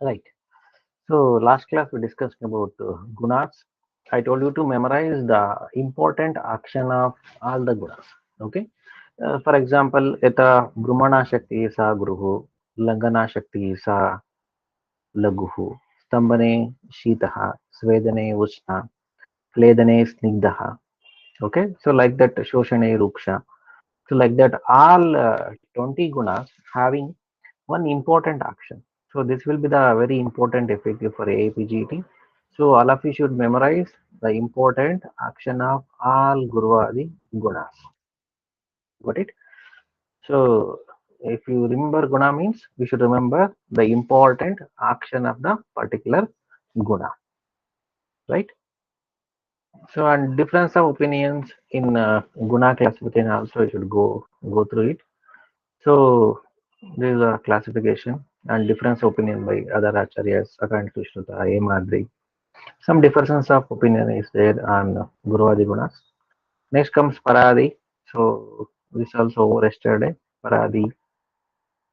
Right. So last class we discussed about gunas. I told you to memorize the important action of all the gunas. Okay. For example, yata brahmana shakti sa gruhu, langana shakti sa laguhu, stambane shitaha, svedane ushna, kledane snigdaha. Okay. So like that, shoshane ruksha. So like that, all 20 gunas having one important action. So this will be the very important effective for AAPGT. So all of you should memorize the important action of all Guruvadi gunas. Got it? So if you remember guna means we should remember the important action of the particular guna, right? So and difference of opinions in guna classification also you should go through it. So there is a classification and difference opinion by other acharyas, according to Shruta, Madri. Some differences of opinion is there on Guruvadi Gunas. Next comes Paradi. So this also over yesterday. Paradi,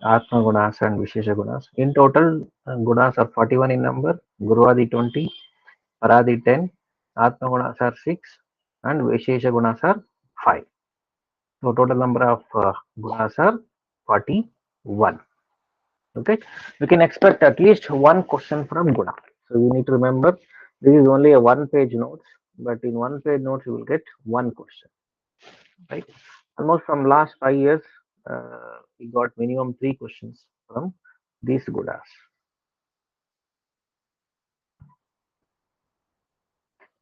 Atma Gunas and Vishesha Gunas. In total, Gunas are 41 in number. Guruvadi 20, Paradi 10, Atma Gunas are 6, and Vishesha Gunas are 5. So total number of Gunas are 41. Okay, we can expect at least one question from Guna. So you need to remember this is only a one page notes, but in one page notes you will get one question, right? Almost from last 5 years, we got minimum three questions from these Gunas.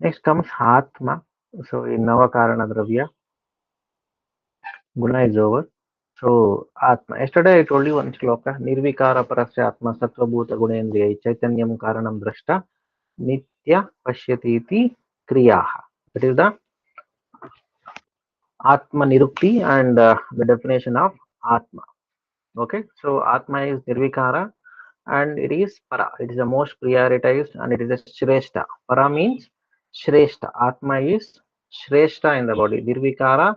Next comes Atma. So in Navakarana Dravya, Guna is over. So Atma. Yesterday I told you one shloka. Nirvikara parasya Atma sattva bhuta gunendriya chaitanyam karanam drashta nitya pashyati iti kriyaha. That is the Atma Nirukti and the definition of Atma. Okay, so Atma is Nirvikara and it is Para. It is the most prioritized and it is a Shrestha. Para means Shrestha. Atma is Shrestha in the body. Nirvikara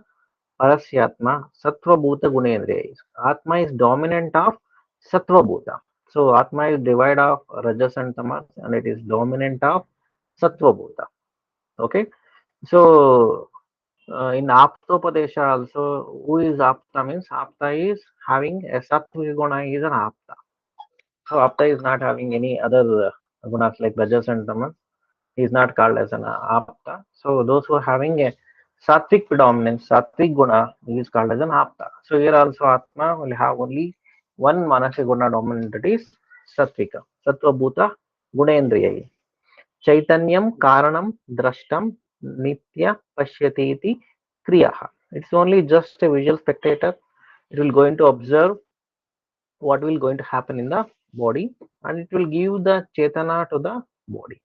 Parasyatma Sattva Bhuta Gunendriya. Atma is dominant of Sattva Bhuta. So Atma is divided of Rajas and Tamas and it is dominant of Sattva Bhuta. Okay, so in Aptopadesha also, who is Apta means Apta is having a Sattvic guna is an Apta. So Apta is not having any other gunas like Rajas and Tamas. He is not called as an Apta. So those who are having a Sattvic predominance, Sattvic guna, he is called as an Apta. So here also Atma will have only one Manasya guna dominant, that is Sattvika. Sattva Bhuta Gunendriya. Chaitanyam Karanam Drashtam Nitya Pashyati iti Kriyaha. It's only just a visual spectator. It will going to observe what will going to happen in the body and it will give the Chetana to the body.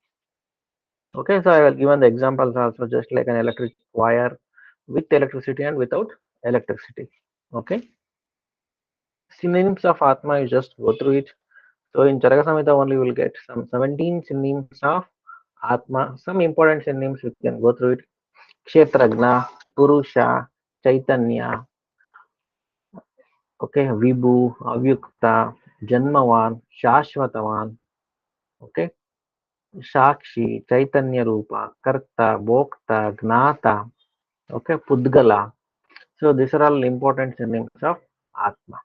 Okay, so I will given the examples also just like an electric wire with electricity and without electricity. Okay, synonyms of Atma, you just go through it. So in Charaka Samhita only we will get some 17 synonyms of Atma. Some important synonyms we can go through it. Kshetragna, Purusha, Chaitanya, okay, Vibhu, Avyukta, Janmavan, Shashvatavan, okay, Shakshi, Chaitanya Rupa, Karta, Bhokta, Gnata, okay, Pudgala. So these are all important synonyms of Atma.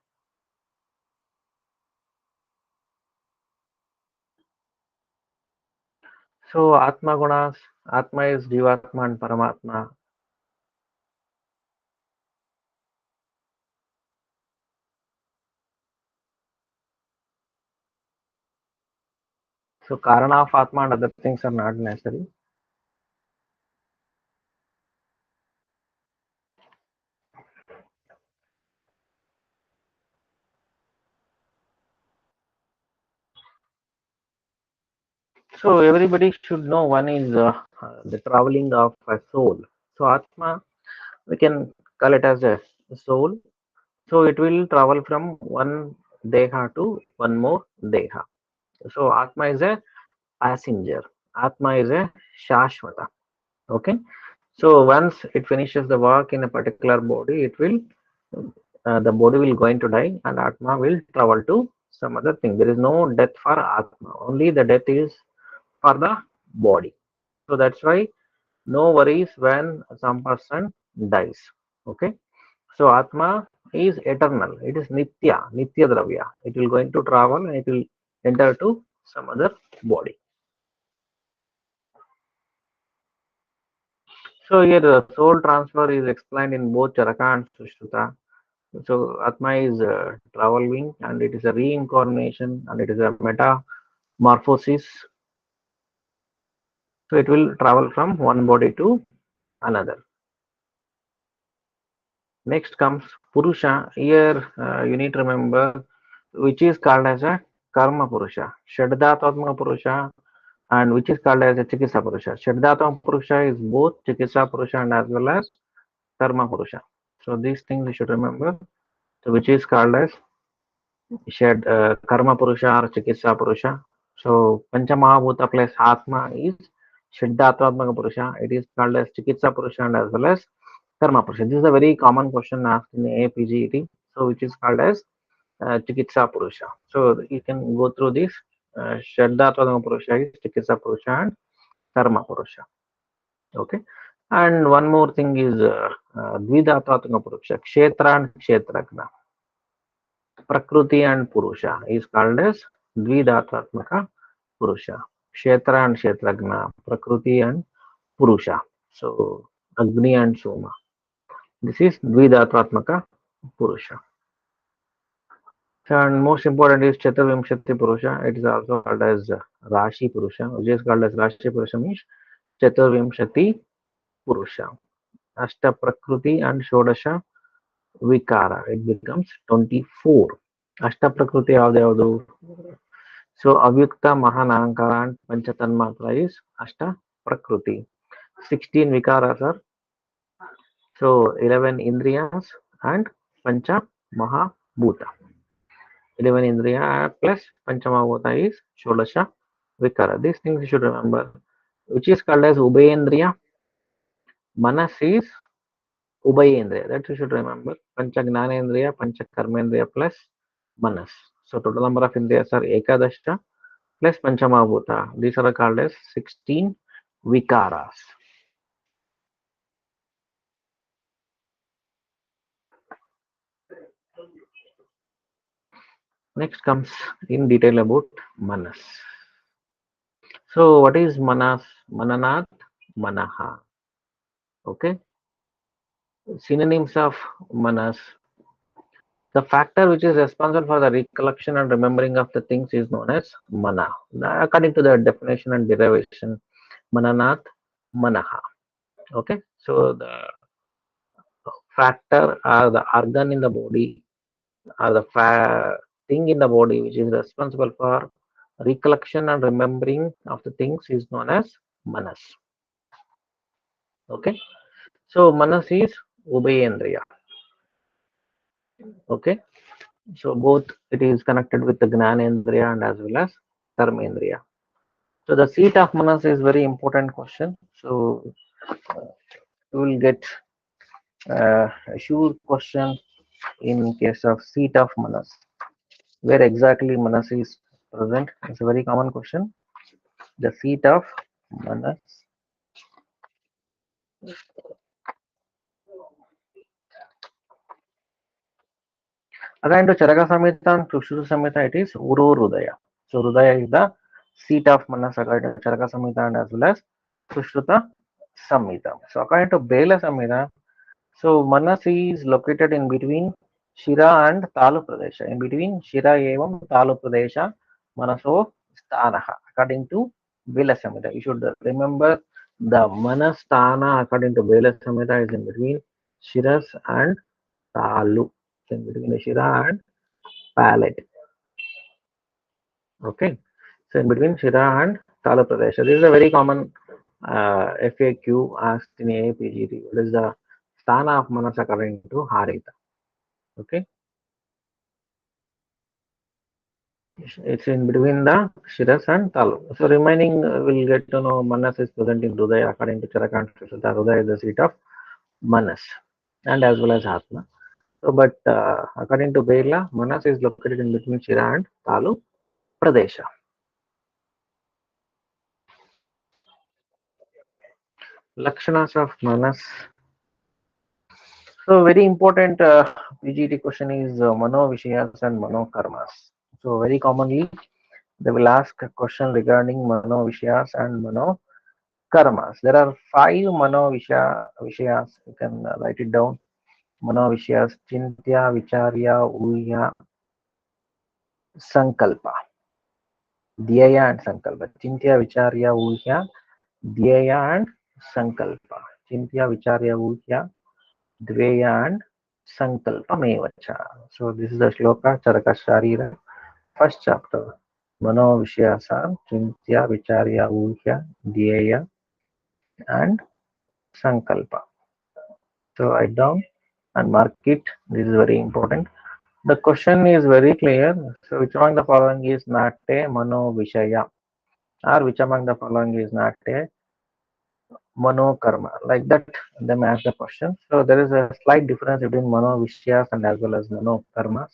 So Atma Gunas, Atma is Jivatma and Paramatma. So Karana of Atma and other things are not necessary. So everybody should know one is the traveling of a soul. So Atma, we can call it as a soul. So it will travel from one deha to one more deha. So Atma is a passenger. Atma is a Shashvata. Okay. So once it finishes the work in a particular body, it will the body will going to die and Atma will travel to some other thing. There is no death for Atma. Only the death is for the body. So that's why no worries when some person dies. Okay. So Atma is eternal. It is Nitya, Nitya Dravya. It will going to travel and it will enter to some other body. So here the soul transfer is explained in both Charaka and Sushruta. So Atma is a traveling and it is a reincarnation and it is a metamorphosis. So it will travel from one body to another. Next comes Purusha. Here you need to remember which is called as a Karma Purusha. Shaddatmatma Purusha and which is called as a Chikitsa Purusha. Shaddatma Purusha is both Chikitsa Purusha and as well as Karma Purusha. So these things you should remember. So which is called as Karma Purusha or Chikitsa Purusha. So Panchamahabhuta plus Atma is Shuddhatmatmaka Purusha. It is called as Chikitsa Purusha and as well as Karma Purusha. This is a very common question asked in APGET. So which is called as Chikitsa Purusha. So you can go through this. Shuddhatmatmaka Purusha is Chikitsa Purusha and Karma Purusha. Okay. And one more thing is Dvidhatmatmaka Purusha. Kshetra and Kshetragna. Prakriti and Purusha is called as Dvidhatmatmaka Purusha. Kshetra and Kshetragna, Prakriti and Purusha. So Agni and Soma. This is Dvidhatmatmaka Purusha. And most important is Chaturvimshati Purusha. It is also called as Rashi Purusha, which is called as Rashi Purusha means Chaturvimshati Purusha. Ashta Prakriti and Shodasha Vikara. It becomes 24. Ashta Prakriti ಯಾವ್ದು So Avyukta Mahanarankara and Panchatanmatra is Ashta Prakriti. 16 Vikaras are so 11 Indriyas and Pancha Mahabhuta. 11 Indriya plus Pancha Mahabhuta is Shodasha Vikara. These things you should remember. Which is called as Ubhayendriya. Manas is Ubhayendriya. That you should remember. Pancha Gnanendriya, Pancha Karmendriya plus Manas. So total number of Indriyas are Ekadasha plus Panchamabhuta. These are called as 16 Vikaras. Next comes in detail about Manas. So what is Manas? Mananat, Manaha. Okay. Synonyms of Manas. The factor which is responsible for the recollection and remembering of the things is known as Mana. According to the definition and derivation, Mananat, Manaha. Okay. So the factor or the organ in the body or the thing in the body which is responsible for recollection and remembering of the things is known as manas. Okay. So manas is Ubhayendriya. Okay. So both it is connected with the Gnanendriya and as well as Karmendriya. So the seat of manas is very important question. So you will get a sure question in case of seat of manas. Where exactly manas is present? It's a very common question. The seat of manas. According to Charaka Samhita and Sushruta Samhita, it is Uru Rudaya. So Rudaya is the seat of manas according to Charaka Samhita and as well as Sushruta Samhita. So according to Bela Samhita, so manas is located in between Shira and Talu Pradesha. In between Shira evam Talu Pradesha, Manaso Sthanaha. According to Bela Samhita, you should remember the Manasthana according to Bela Samhita is in between Shiras and Talu. In between the Shira and palate. Okay. So in between Shira and Tala Pradesha. This is a very common FAQ asked in APGT. What is the Sthana of Manas according to Harita? Okay. It's in between the Shiras and Talu. So remaining will get to know Manas is present in Hridaya according to Charakant. Hridaya is the seat of Manas and as well as Atma. So, but according to Berla, Manas is located in between Shira and Talu Pradesha. Lakshanas of Manas. So, very important PGT question is Mano Vishayas and Mano Karmas. So, very commonly they will ask a question regarding Mano Vishayas and Mano Karmas. There are five Vishayas. You can write it down. Mano Vishayas, Chintya, Vicharya, Uya, Sankalpa. Dhyaya and Sankalpa. Chintya, Vicharya, Uya, Dhyaya and Sankalpa. Chintya, Vicharya, Uya, Dveya and Sankalpa Mevacha. So this is the shloka Charaka Sharira, first chapter. Mano Vishyasan, Chintya, Vicharya, Uya, Dhyaya and Sankalpa. So write down and mark it. This is very important. The question is very clear. So which among the following is not a Mano Vishaya? Or which among the following is not a Mano Karma? Like that, them ask the question. So there is a slight difference between Mano Vishyas and as well as Mano Karmas.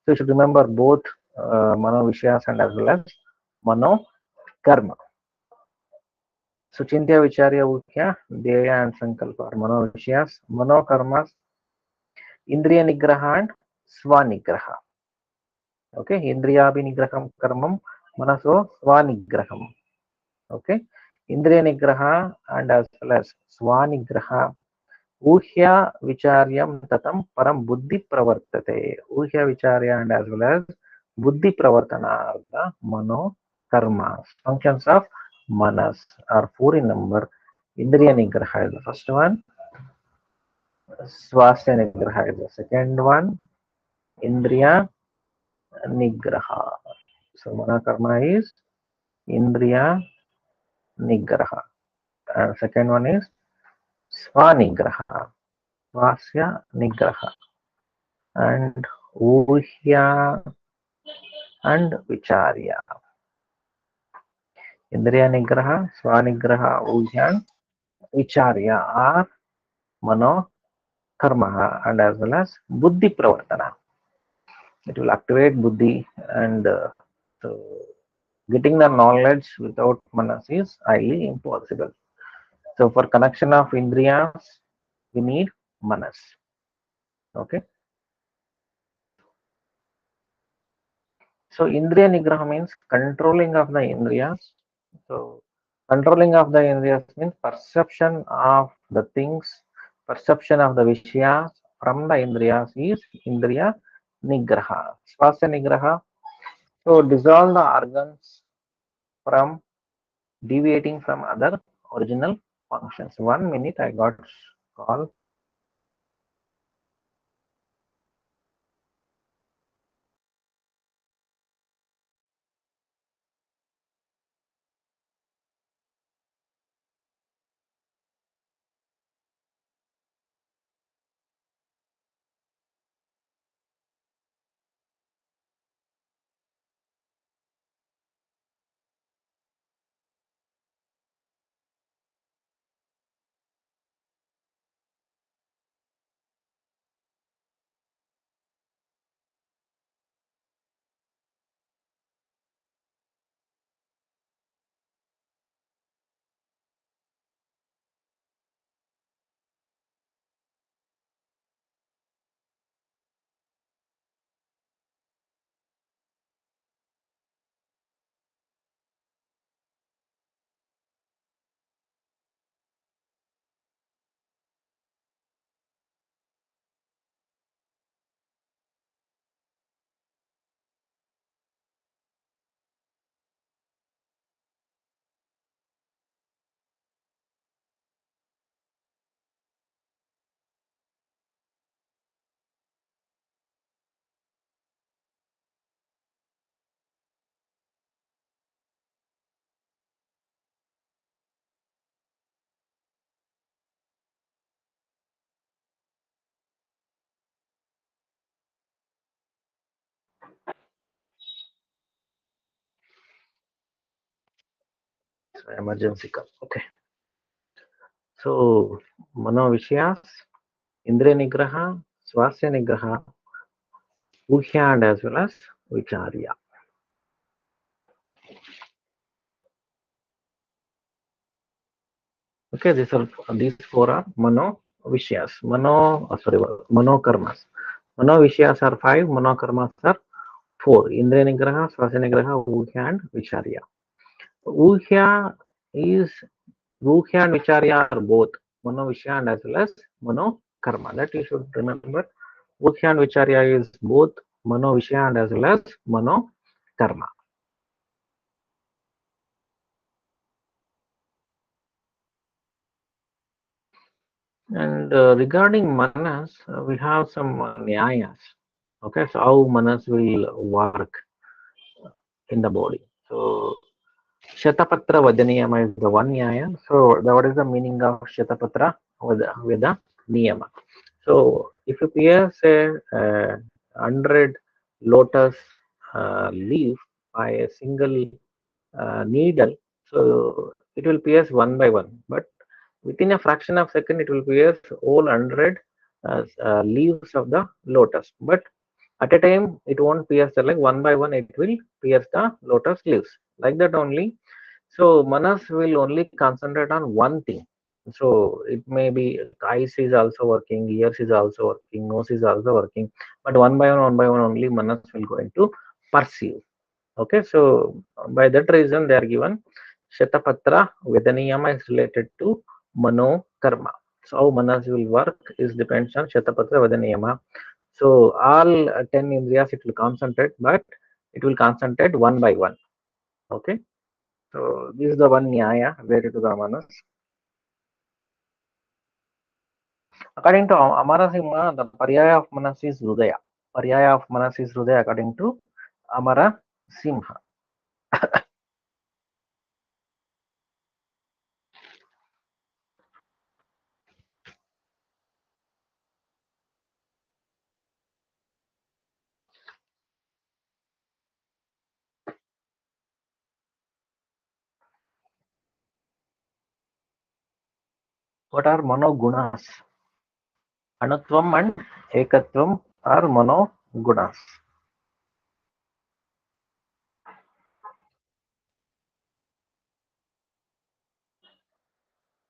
So you should remember both Mano Vishyas and as well as Mano Karma. So Chintya Vicharya Ukya, Dheya and Sankalpa are Mano Vishyas, Mano Karmas, Indriya Nigraha and Swanigraha. Okay, Indriya Nigraham Karmam, Manaso Swanigraham. Okay, Indriya Nigraha and as well as Swanigraha. Uhya Vicharyam Tatam Param Buddhi Pravartate. Uhya Vicharya and as well as Buddhi Pravartana are the Mano Karmas. Functions of Manas are four in number. Indriya Nigraha is the first one. Swasya Nigraha is the second one. Indriya Nigraha. So Mana Karma is Indriya Nigraha. And second one is Swanigraha. Swasya Nigraha. And Uhya and Vicharya. Indriya Nigraha, Swanigraha, Uhya and Vicharya are Mano Karma and as well as Buddhi Pravartana. It will activate Buddhi and so getting the knowledge without Manas is highly impossible. So for connection of Indriyas, we need Manas. Okay. So Indriya Nigraha means controlling of the Indriyas. So controlling of the Indriyas means perception of the things, perception of the Vishyas from the Indriyas is Indriya Nigraha. Swasya Nigraha. So dissolve the organs from deviating from other original functions. 1 minute, I got call. So emergency call. Okay. So Mano Vishyas, Indriya Nigraha, Swasya Nigraha, Uhya, and as well as Vicharya. Okay, these four are Mano Vishyas. Mano Karmas. Mano Vishyas are five, Mano Karmas are four. Indriya Nigraha, Swasya Nigraha, Uhya, and Vicharya. Uhya is Ruhya and Vicharya are both Mano Vishya and as well as Mano Karma. That you should remember. Ruhya and Vicharya is both Mano Vishya and as well as Mano Karma. And regarding Manas, we have some Nyayas. Okay, so how Manas will work in the body. So Shatapatra Vadaniyama is the one Nyaya. So what is the meaning of Shatapatra Veda Niyama? So if you pierce a 100 lotus leaf by a single needle, so it will pierce one by one. But within a fraction of second, it will pierce all 100 leaves of the lotus. But at a time, it won't pierce the like one by one. It will pierce the lotus leaves like that only. So Manas will only concentrate on one thing. So it may be eyes is also working, ears is also working, nose is also working, but one by one only Manas will going to perceive. Okay, so by that reason they are given Shatapatra Vedaniyama is related to Mano Karma. So how Manas will work is depends on Shatapatra Vedaniyama. So all 10 indriyas it will concentrate, but it will concentrate one by one. Okay. So this is the one nyaya related to the manas. According to Amarasimha, the paryaya of manas is Hridaya. Paryaya of manas is Hridaya according to Amara Simha. What are Mano Gunas? Anutvam and Ekatvam are Mano Gunas.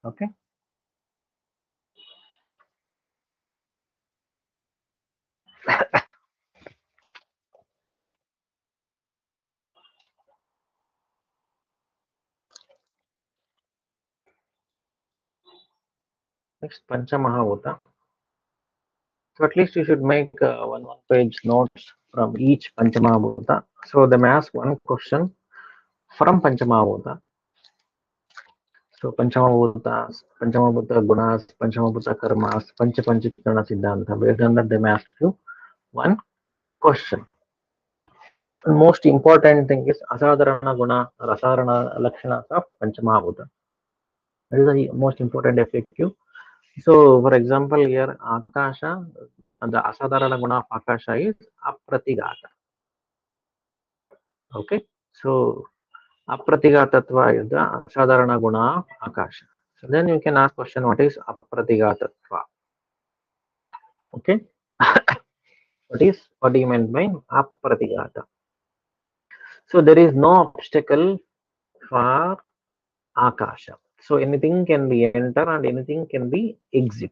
Okay. Next Panchamahabhuta. So at least you should make one page notes from each Panchamahabhuta. So they may ask one question from Panchamahabhuta. So Panchamabhuta Gunas, Panchamabhuta Karmas, Panchikana Siddhanta. Based on that, they may ask you one question. And most important thing is Asadharana Guna or Asadharana Lakshanas of Panchamabhuta. That is the most important FAQ. So, for example, here Akasha, and the Asadharana Guna of Akasha is Apratigata. Okay. So, Apratigatatva is the Asadharana Guna of Akasha. So then you can ask question, what is Apratigatatva? Okay. What do you mean by Apratigata? So there is no obstacle for Akasha. So anything can be enter and anything can be exit.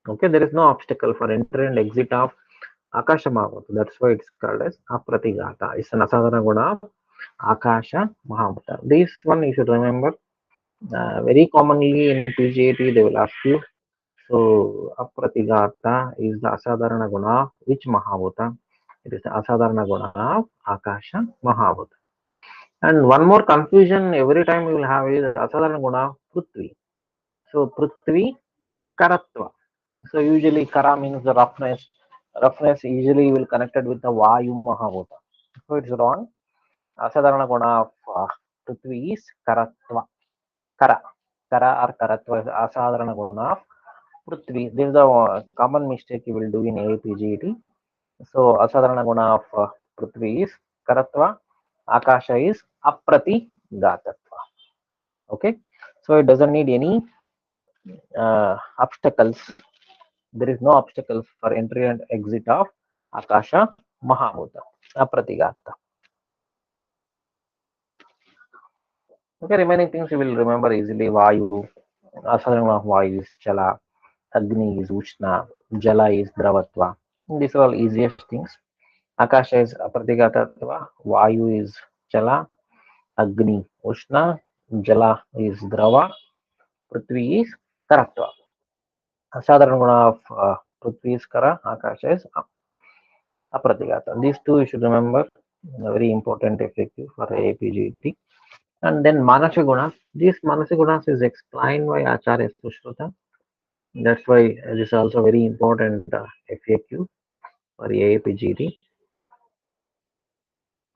Okay, there is no obstacle for enter and exit of Akasha Mahabhuta. That's why it's called as Apratigata. It's an Asadhana Guna of Akasha Mahabhuta. This one you should remember. Very commonly in PGAT they will ask you. So Apratigata is the Asadharana Guna of which Mahabhuta? It is the Asadharana Guna of Akasha Mahabhuta. And one more confusion every time you will have is Asadharana Guna of Prithvi. So Prithvi Karatva. So usually Kara means the roughness. Roughness usually will connected with the Vayu Mahabhuta. So it's wrong. Asadharana Guna of Prithvi is Karatva. Kara. Kara or Karatva is Asadharana Guna of Prithvi. This is the common mistake you will do in APGET. So Asadharana Guna of Prithvi is Karatva. Akasha is Aprati Gatatva. Okay. So it doesn't need any obstacles There is no obstacles for entry and exit of Akasha Mahabhuta, Apratigata. Okay, remaining things you will remember easily. Vayu, Asadharana of Vayu is Chala, Agni is Ushna, Jala is Dravatva. These are all easiest things. Akasha is Apratigata, Vayu is Chala, Agni Ushna, Jala is Drava, Prithvi is Karatva. Sadharana guna of Prithvi is Kara, Akasha is Apratigata. These two you should remember, very important effective for APGT. And then Manasa Gunas. These Manasa Gunas is explained by Acharya Sushruta. That's why this is also very important FAQ for AAPGT.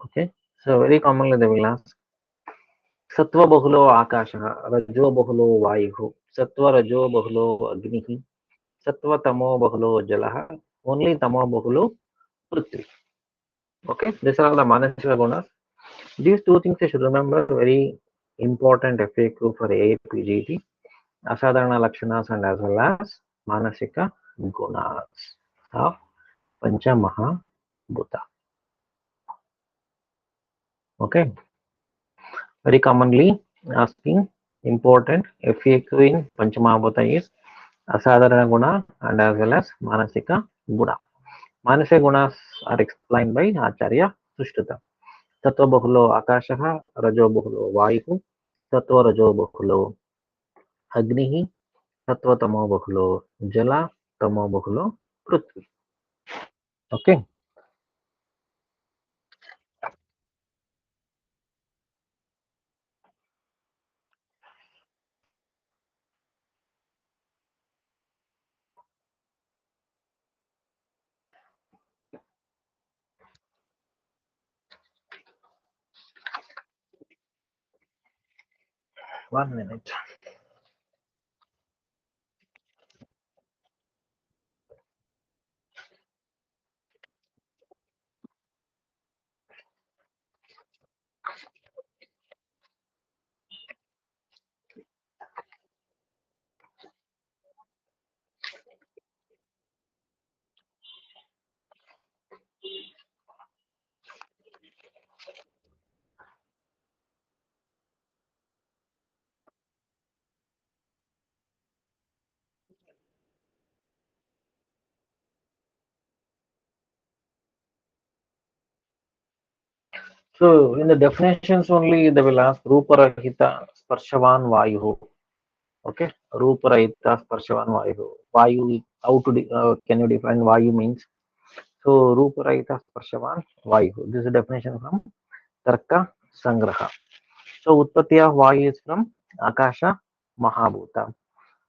Okay. So very commonly they will ask Sattva Bahulo Akasha, Rajo Bahulo Vayuhu, Sattva Rajo Bahulo Agnihi, Sattva Tamo Bahulo Jalaha, only Tamo Bahulo Prithvi. Okay. These are all the Manasa Gunas. These two things you should remember, very important FAQ for AAPGT. Asadharana Lakshanas and as well as Manasika Gunas of Pancha Maha Bhuta. Okay, very commonly asking important FAQ in Pancha Maha Bhuta is Asadharana Guna and as well as Manasika Guna. Manasika Gunas are explained by Acharya Sushruta. Tattva Bahulo Akashaha, Rajo Bahulo Vayuhu, Tattva Rajo Bahulo Agnihi, Tattva Tamo Bahulo Jala, Tamo Bahulo Prithvi. Okay. 1 minute. So in the definitions only they will ask Ruparahita Sparshavan Vayu. Okay, Ruparahita Sparshavan Vayu. Vayu, how to can you define Vayu means? So Ruparahita Sparshavan Vayu. This is a definition from Tarka Sangraha. So Utpatti of Vayu is from Akasha Mahabhuta.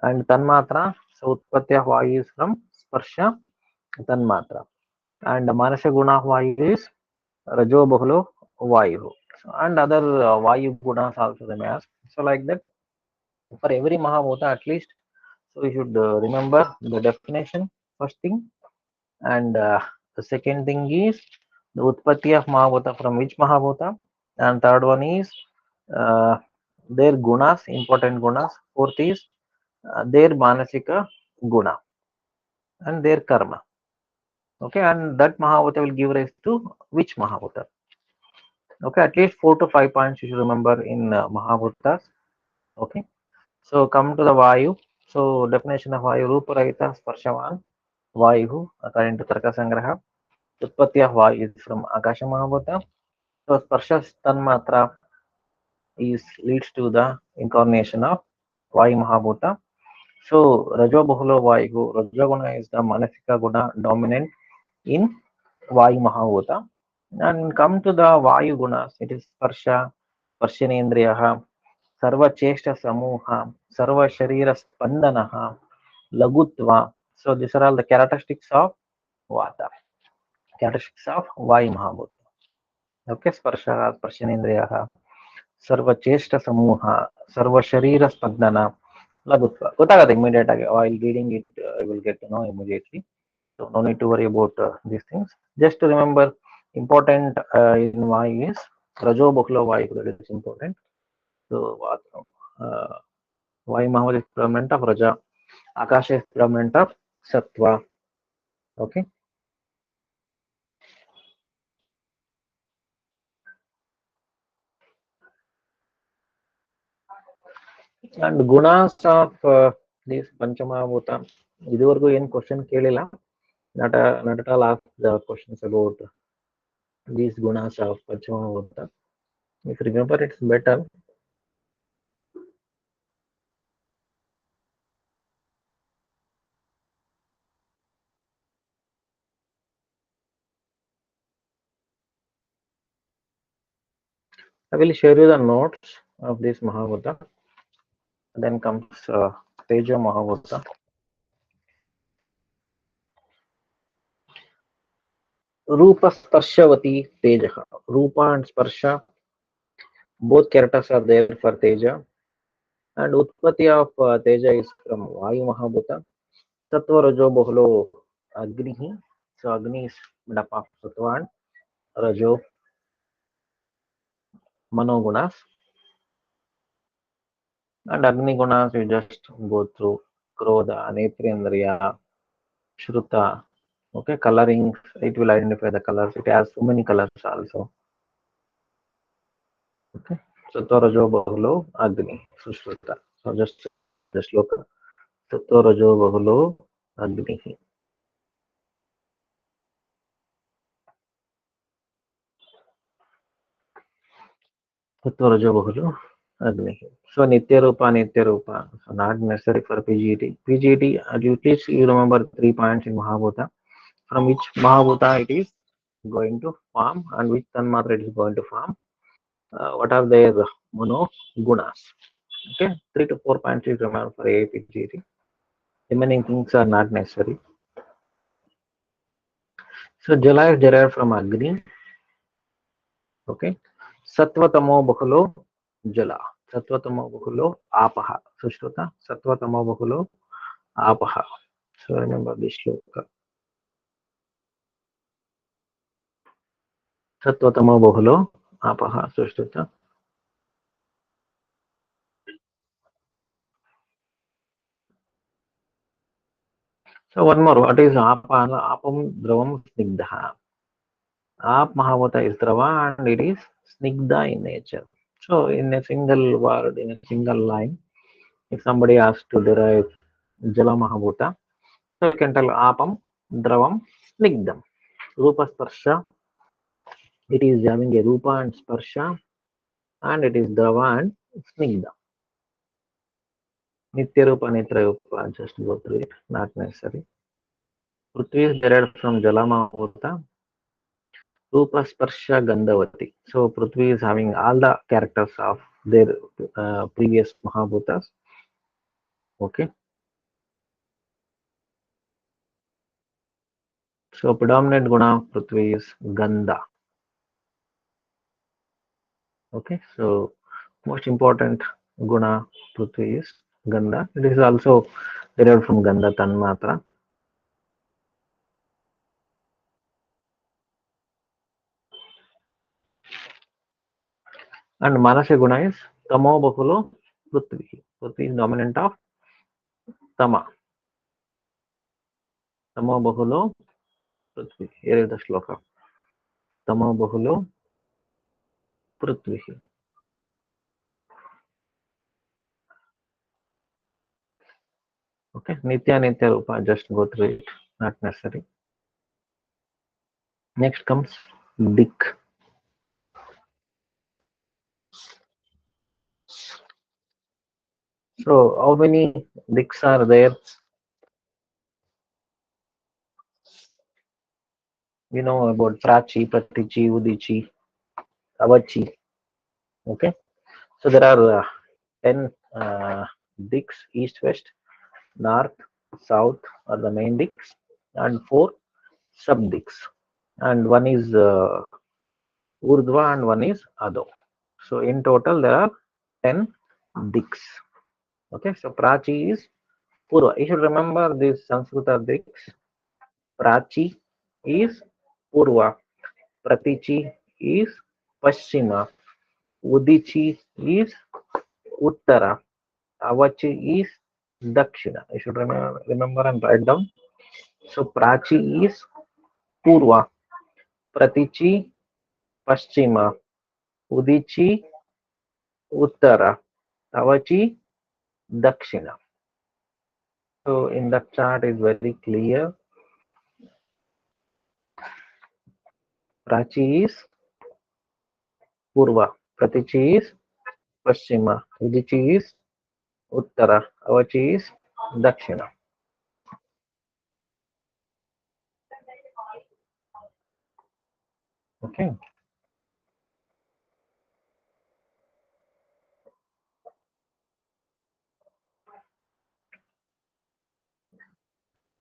And Tanmatra, so Utpatti of Vayu is from Sparsha Tanmatra. And Manasya Guna of Vayu is Rajo Bahulo Vayu. And other Vayu Gunas also they may ask. So like that, for every Mahabhuta at least, so you should remember the definition first thing, and the second thing is the Utpatti of Mahabhuta from which Mahabhuta, and third one is uh, their gunas, important gunas. Fourth is their Manasika Guna and their karma. Okay, and that Mahabhuta will give rise to which Mahabhuta. Okay, at least 4 to 5 points you should remember in Mahabhutas. Okay, so come to the Vayu. So definition of Vayu, Ruparahita Sparshavan Vayu according to Tarka Sangraha. Utpatti of Vayu is from Akasha Mahabhuta. So Sparsha Tanmatra is leads to the incarnation of Vayu Mahabhuta. So Rajo Bahulo Vayu, Rajoguna is the Manasika Guna dominant in Vayu Mahabhuta. And come to the Vayu Gunas, it is Sparsha, Sparshanendriyaha, Sarva Cheshta Samuha, Sarva Sharira Spandanaha, Lagutva. So these are all the characteristics of Vata, characteristics of Vayu Mahabhuta. Okay, Sparsha, Sparshanendriyaha, Sarva Cheshta Samuha, Sarva Sharira Spandana, Lagutva. Gottagada immediate while reading it, I will get to know immediately. So no need to worry about these things. Just to remember, important in Vayu is Rajo Bhukla Vayu, that is important. So Vayu Mahabhuta is predominant of Raja, Akasha is predominant of sattva. Okay, and gunas of this Panchamahabhuta. ಇದುವರೆಗೂ ಏನು question ಕೇಳಿಲ್ಲ. Not at all ask the questions about these gunas of Panchamahabhuta. If you remember, it's better. I will share you the notes of this Mahabhuta. Then comes Teja Mahabhuta. Rupa Sparshawati Teja. Rupa and Sparsha, both characters are there for Teja. And Utpatti of Teja is from Vayu Mahabhuta. Sattva Rajo Bahulo Agnihi. So Agni is made up of Sattva and Rajo Manogunas. And Agni Gunas we just go through Krodha, Netrendriya, Shruta. Okay, coloring, it will identify the colors. It has so many colors also. Okay, Sattva Bahulo Agni Sushruta. So just look. Sattva Bahulo Agni. Sattva Bahulo Agni. So Nitya Rupa. So not necessary for PGT. PGT, at least you remember 3 points in Mahabhuta. From which Mahabhuta it is going to form and which Tanmatra it is going to form. What are their mono gunas? Okay, 3 to 4 points you remember for APGT. Remaining things are not necessary. So Jala is derived from Agni. Okay. Sattvatamo Bahulo Jala. Sattvatamo Bahulo Apaha. Sushruta. Sattvatamo Bahulo Apaha. So remember this shloka. Sattvatamo Bahulo Apaha. Sushruta. So one more. What is Apa? Apam Dravam Snigdha. Ap Mahavata is Drava and it is Snigdha in nature. So in a single word, in a single line, if somebody asks to derive Jala Mahabhuta, so you can tell Apam, Dravam, Snigdham. Rupa Sparsha, it is having a Rupa and Sparsha, and it is Drava and Snigdha. Nitya Rupa, Nitra Rupa, just go through it, not necessary. Prithvi is derived from Jala Mahabhuta, Rupa Sparsha Gandhavati. So Prithvi is having all the characters of their previous Mahabhutas. Okay. So predominant guna of Prithvi is Gandha. Okay. So most important guna Prithvi is Gandha. It is also derived from Gandha Tanmatra. And Manasya guna is Tamo Bahulo Prithvi. Prithvi is dominant of Tama. Tamo Bahulo Prithvi. Here is the shloka. Tamo Bahulo Prithvi. Okay. Nitya Nitya Rupa. Just go through it. Not necessary. Next comes Dik. So how many Diks are there? We know about Prachi, Pratichi, Udichi, Avachi. Okay. So there are 10 diks, east, west, north, south are the main diks, and 4 sub diks. And one is Urdhva and one is Adho. So in total there are 10 diks. Okay. So Prachi is Purva. You should remember this Sanskrita diks. Prachi is Purva. Pratichi is Paschima. Udichi is Uttara. Avachi is Dakshina. You should remember and write down. So Prachi is Purva, Pratichi Paschima, Udichi Uttara, Avachi Dakshina. So in the chart is very clear. Prachi is Purva, Pratichi is Paschima, Udichi is Uttara, Avachi is Dakshina. Okay.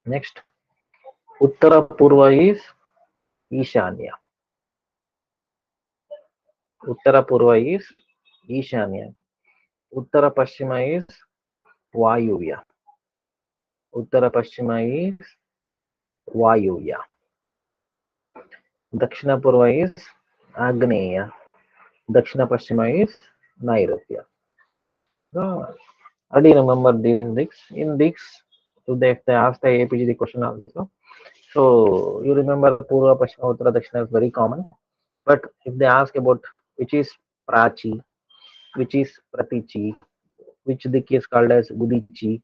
Next, Uttara Purva is Ishanya. Uttara Purva is Ishanya. Uttara Paschima is Vayuvya. Uttara Paschima is Vayuvya. Dakshina Purva is Agneya. Dakshina Paschima is Nairitya. So, already remember these dicks. In dicks, if they ask the APG the question also. So you remember Purva, Paschima, Uttara, Dakshina is very common. But if they ask about which is Prachi, which is Pratichi, which dik is called as Udichi,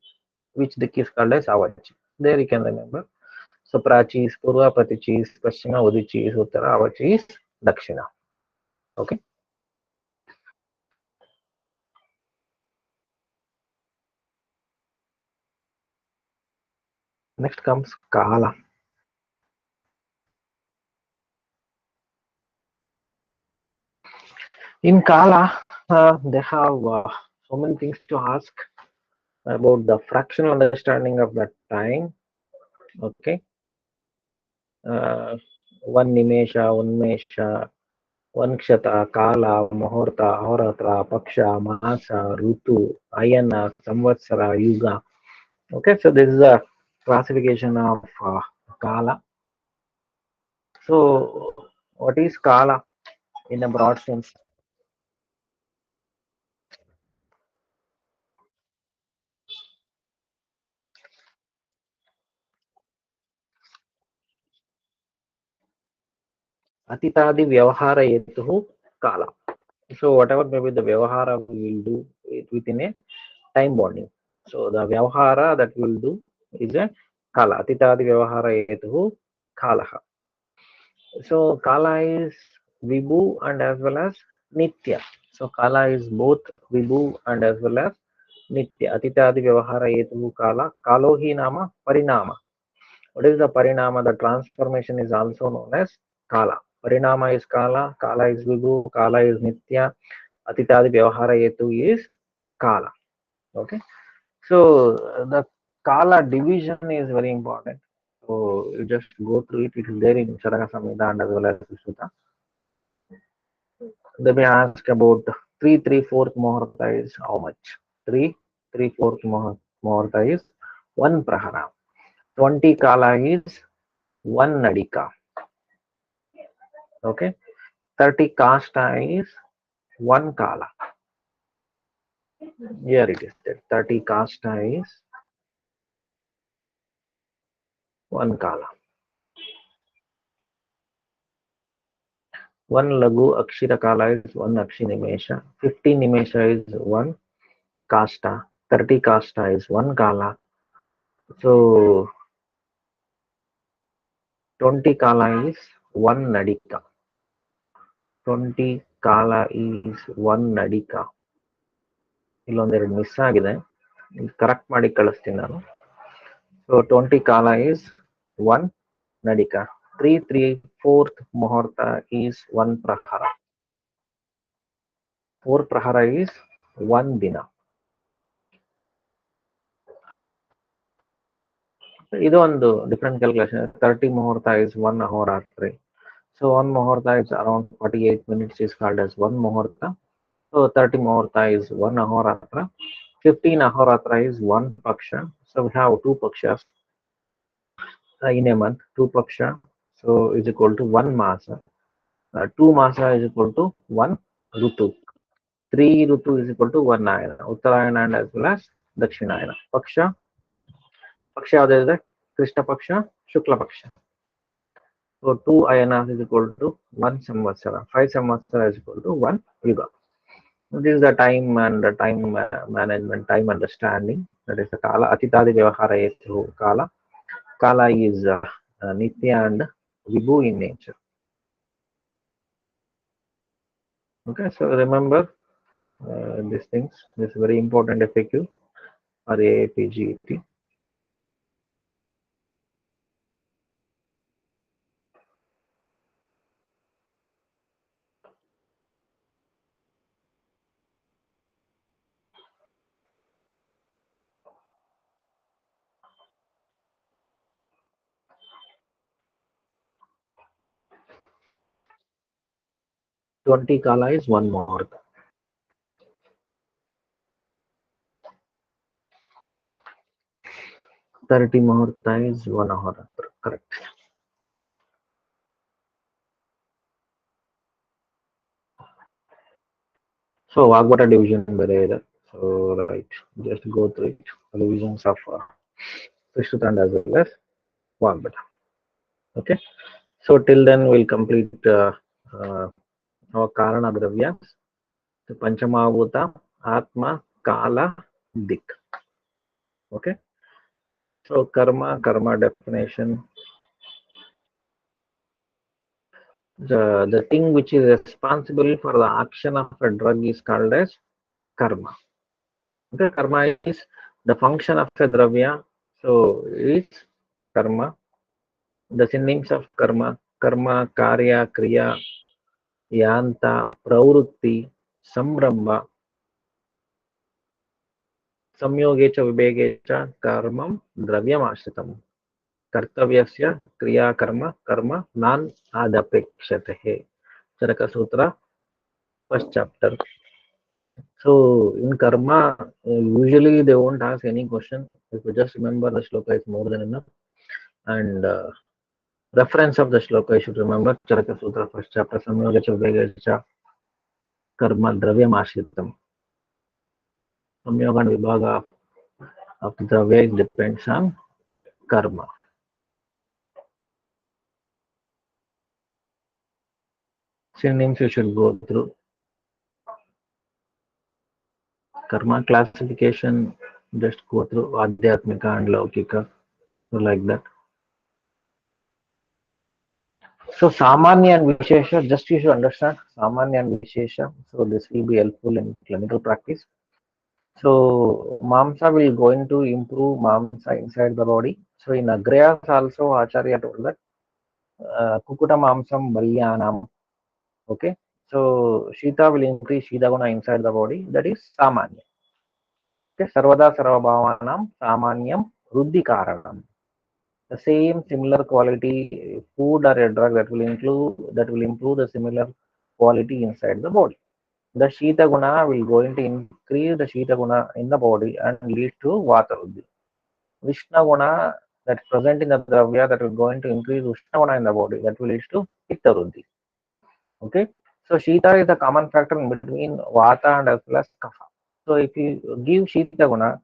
which dik is called as Avachi. There you can remember. So Prachi is Purva, Pratichi is Paschima, Udichi is Uttara, Avachi is Dakshina. Okay. Next comes Kala. In Kala, they have so many things to ask about the fractional understanding of that time. Okay. Uh, one Nimesha, Unmesha, Vanshata, Kala, Muhurta, Ahoratra, Paksha, Masa, Rutu, Ayana, Samvatsara, Yuga. Okay, so this is a classification of Kala. So, what is Kala in a broad sense? Atitadi Vyavahara Yetuhu Kala. So, whatever may be the Vyavahara we will do it within a time bonding. So, the Vyavahara that we will do is a Kala. Atitadi Vyavahara Yetuhu Kalaha. So Kala is Vibhu and as well as Nitya. So Kala is both Vibhu and as well as Nitya. Atitadi Vyavahara Yetu Kala. Kalohi Nama Parinama. What is the Parinama? The transformation is also known as Kala. Parinama is Kala. Kala is Vibhu. Kala is Nitya. Atitadi Vyavahara Yetu is Kala. Okay. So the Kala division is very important. So you just go through it. It is there in Charaka Samhita and as well as Visuddha. They may ask about 3/4 muhurta is how much? 3/4 muhurta is 1 prahara. 20 kala is 1 nadika. Okay. 30 kasta is 1 kala. Here it is there. 30 kasta is 1 kala. 1 lagu akshira kala is 1 akshi nimesha. 50 nimesha is 1 kasta. 30 kasta is 1 kala. So 20 kala is 1 nadika. 20 ಕಾಲ is one ನಡಿಕ. ಇಲ್ಲೊಂದೆರಡು miss ಆಗಿದೆ, correct ಮಾಡಿ ಕಳಿಸ್ತೀನಿ ನಾನು. So 20 ಕಾಲ is one ನಡಿಕ. 3/4 ಮುಹೂರ್ತ is 1 ಪ್ರಹರ. 4 ಪ್ರಹರ is 1 ದಿನ. ಇದು ಒಂದು ಡಿಫ್ರೆಂಟ್ ಕ್ಯಾಲ್ಕುಲೇಷನ್. 30 ಮುಹೂರ್ತ ಈಸ್ 1 ಅಹೋರಾತ್ರಿ. So 1 muhurta is around 48 minutes is called as 1 muhurta. So 30 muhurta is 1 ahoratra. 15 ahoratra is 1 paksha. So we have 2 pakshas in a month. 2 paksha so is equal to 1 masa. 2 masa is equal to 1 rutu. 3 rutu is equal to 1 ayana. Uttarayana and as well as Dakshinayana. Paksha ಯಾವ್ದು ಇದೆ? ಕೃಷ್ಣ ಪಕ್ಷ, Shukla Paksha. So 2 ayanas is equal to 1 samvatsara. 5 samvatsara is equal to 1 yuga. This is the time and the time management, time understanding. That is the kala. Atitadi vyavahara yetu kala. Kala is nitya and vibhu in nature. Okay, so remember these things. This is very important FAQ or AAPGET. 20 kala is 1 muhurta. 30 muhurta is 1 hour. Correct. So Vagvata division better. So right, just go through it. Divisions of Prishruta as well as Vagvata. Okay. So till then we'll complete uh, our Karana Dravyas. So Panchamavuta, Atma, Kala, Dik. Okay. So karma definition. The thing which is responsible for the action of a drug is called as karma. Okay, karma is the function of a dravya. So it's karma. The synonyms of karma, karya, kriya, yanta, pravrutti, sambramba, samyoge cha vibhege cha karmam dravyam ashritam. Kartavyasya kriya karma nan adapekshate. Charaka Sutra, first chapter. So in karma, usually they won't ask any question. If you just remember the shloka is more than enough. And reference of the shloka you should remember. Charaka Sutra, first chapter. Samyogacha Vegacha Karma Dravyam Ashritam. Samyoga and Vibhaga of the Dravya depends on karma. Synonyms you should go through. Karma classification, just go through Adhyatmika and Laukika. So like that. So Samanya and Vishesha, just you should understand Samanya and Vishesha. So this will be helpful in clinical practice. So Mamsa will going to improve Mamsa inside the body. So in Agrayas also Acharya told that Kukuta Mamsam Balyanam. Okay. So Shita will increase Shita Guna inside the body. That is Samanya. Okay. Sarvada Sarvabhavanam Samanyam Ruddhi Karanam. The same similar quality food or a drug that will improve the similar quality inside the body. The Shita Guna will going to increase the Shita Guna in the body and lead to Vata Ruddhi. Vishna Guna that's present in the Dravya that will going to increase Ushna Guna in the body that will lead to Pitta Ruddhi. Okay. So Shita is the common factor in between Vata and as well as Kapha. So if you give Shita Guna,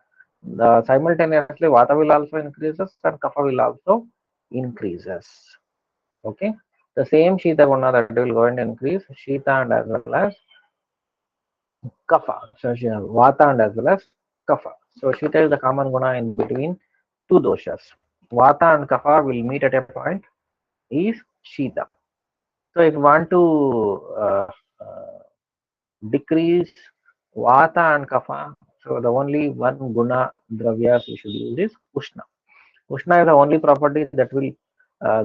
simultaneously Vata will also increases and Kapha will also increases. Okay. The same Shita Guna that will go and increase Shita and as well as Kapha. So Vata and as well as Kapha. So Shita is the common guna in between two doshas. Vata and Kapha will meet at a point is Shita. So if you want to decrease Vata and Kapha, so the only one guna dravyas we should use is Ushna. Ushna is the only property that will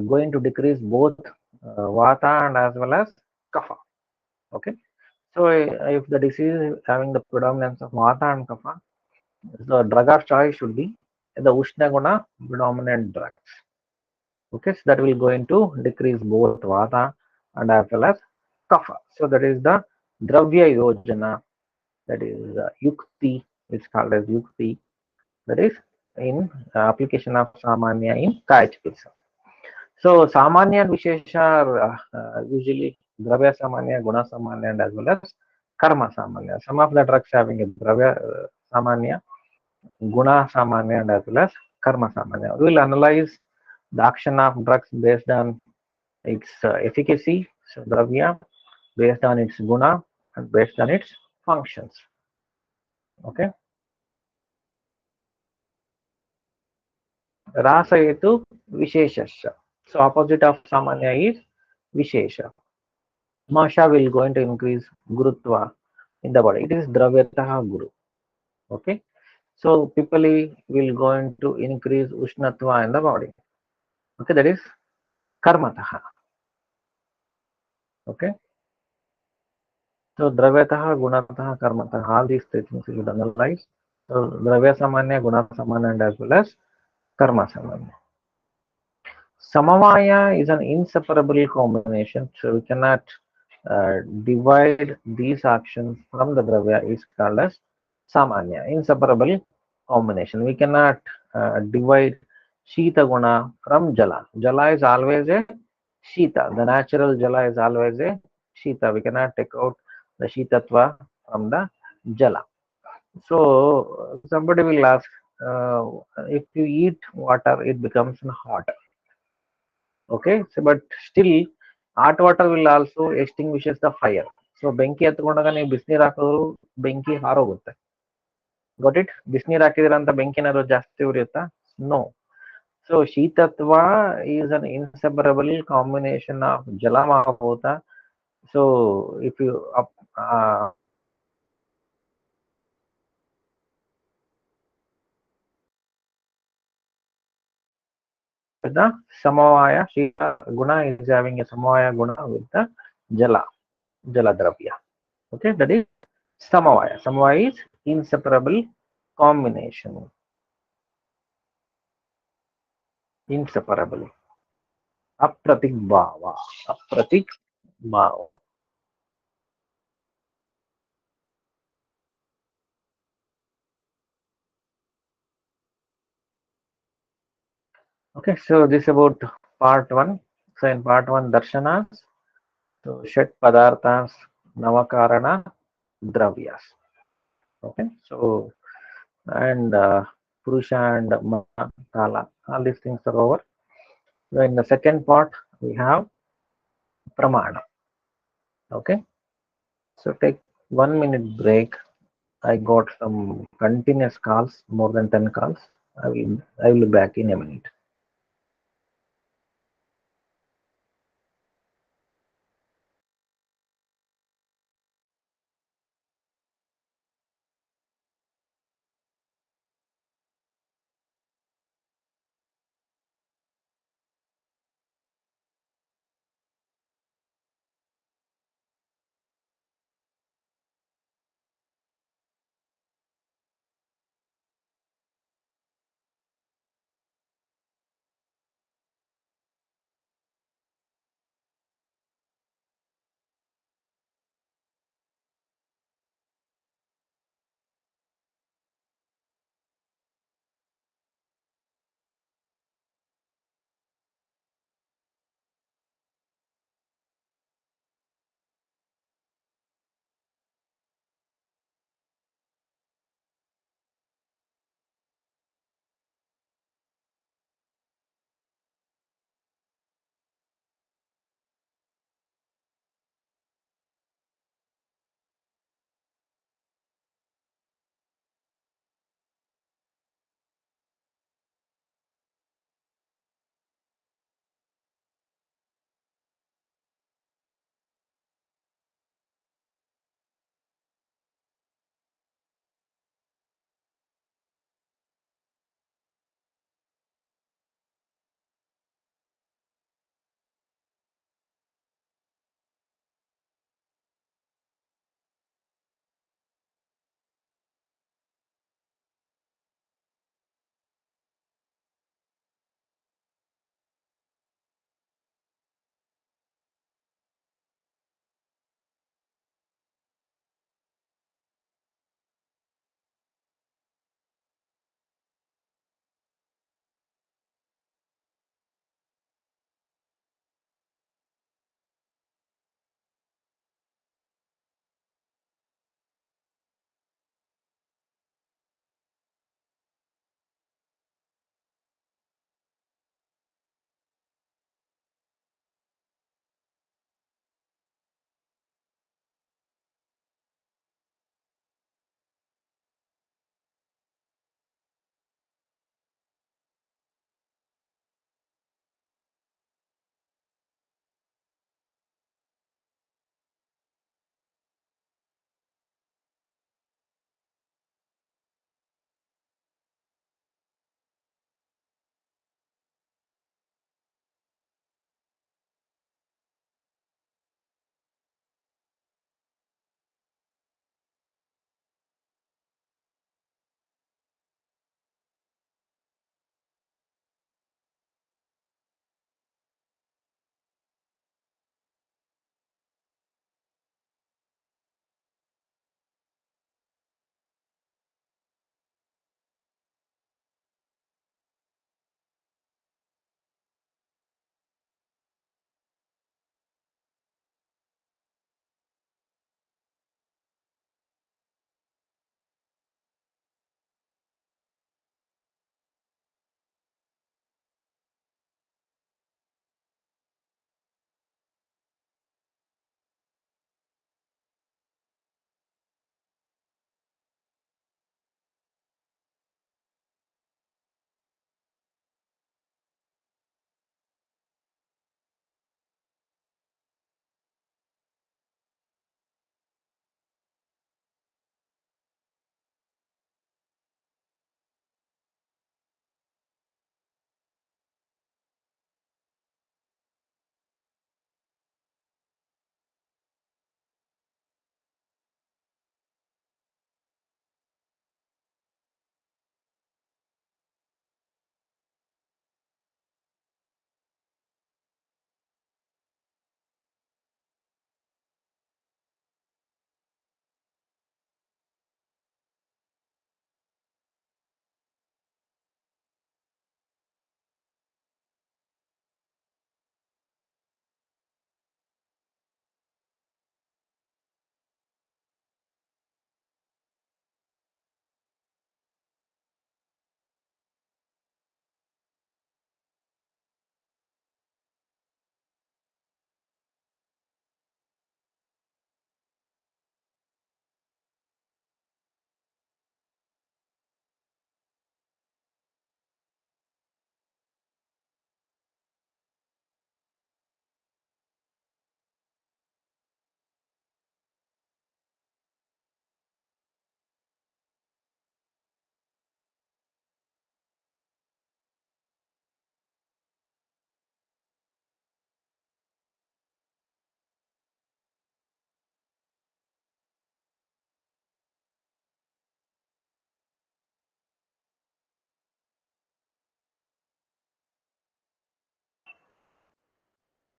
going to decrease both Vata and as well as Kapha. Okay. So if the disease is having the predominance of Vata and Kapha, the drug of choice should be the Ushna Guna predominant drugs. Okay, so that will going to decrease both Vata and as well as Kapha. So that is the Dravya Yojana, that is Yukti, it's called as Yukti, that is in application of Samanya in Kaya Chikitsa. So Samanya and Vishesha are usually Dravya Samanya, Guna Samanya and as well as Karma Samanya. Some of the drugs having a Dravya Samanya, Guna Samanya and as well as Karma Samanya. We will analyze The action of drugs based on its efficacy, so dravya, based on its guna, and based on its functions. Okay. Rasayetu Visheshasya. So opposite of Samanya is Vishesha. Masha will going to increase Gurutva in the body. It is Dravyataha Guru. Okay. So Pipali will going to increase Ushnatva in the body. Okay, that is Karmataha. Okay. So Dravyataha, Gunataha, Karmataha, all these three things you should analyze. So Dravya Samanya, Guna Samanya, and as well as Karma Samanya. Samavaya is an inseparable combination, so we cannot divide these actions from the Dravya is called as Samanya, inseparable combination. We cannot divide Shita Guna from Jala. Jala is always a Shita. The natural Jala is always a Shita. We cannot take out the Shitatva from the Jala. So somebody will ask, if you eat water, it becomes hot. Okay, so but still hot water will also extinguishes the fire. So ಬೆಂಕಿ ಹತ್ಕೊಂಡಾಗ ನೀವು ಬಿಸಿನೀರು ಹಾಕಿದ್ರು ಬೆಂಕಿ ಹಾರೋಗುತ್ತೆ. got it? ಬಿಸಿನೀರು ಹಾಕಿದ್ರೆ ಅಂತ ಬೆಂಕಿ ಏನಾದ್ರು ಜಾಸ್ತಿ ಉರಿಯುತ್ತಾ? No. So ಶೀತತ್ವ is an inseparable combination of ಜಲಮಾಹುತ. So if you uh, the samavaya shita guna is having a samavaya guna with the jala jala dravya. Okay, that is samavaya. Samavaya is inseparable combination. Inseparable. Apratik bhava. Apratik bhava. Okay, so this is about part one. So in part one, darshanas. So shat padarthas, navakarana, dravyas. Okay, so and purusha and mana, kala, all these things are over. So in the second part, we have pramana. Okay, so take 1 minute break. I got some continuous calls, more than 10 calls. I will be back in a minute.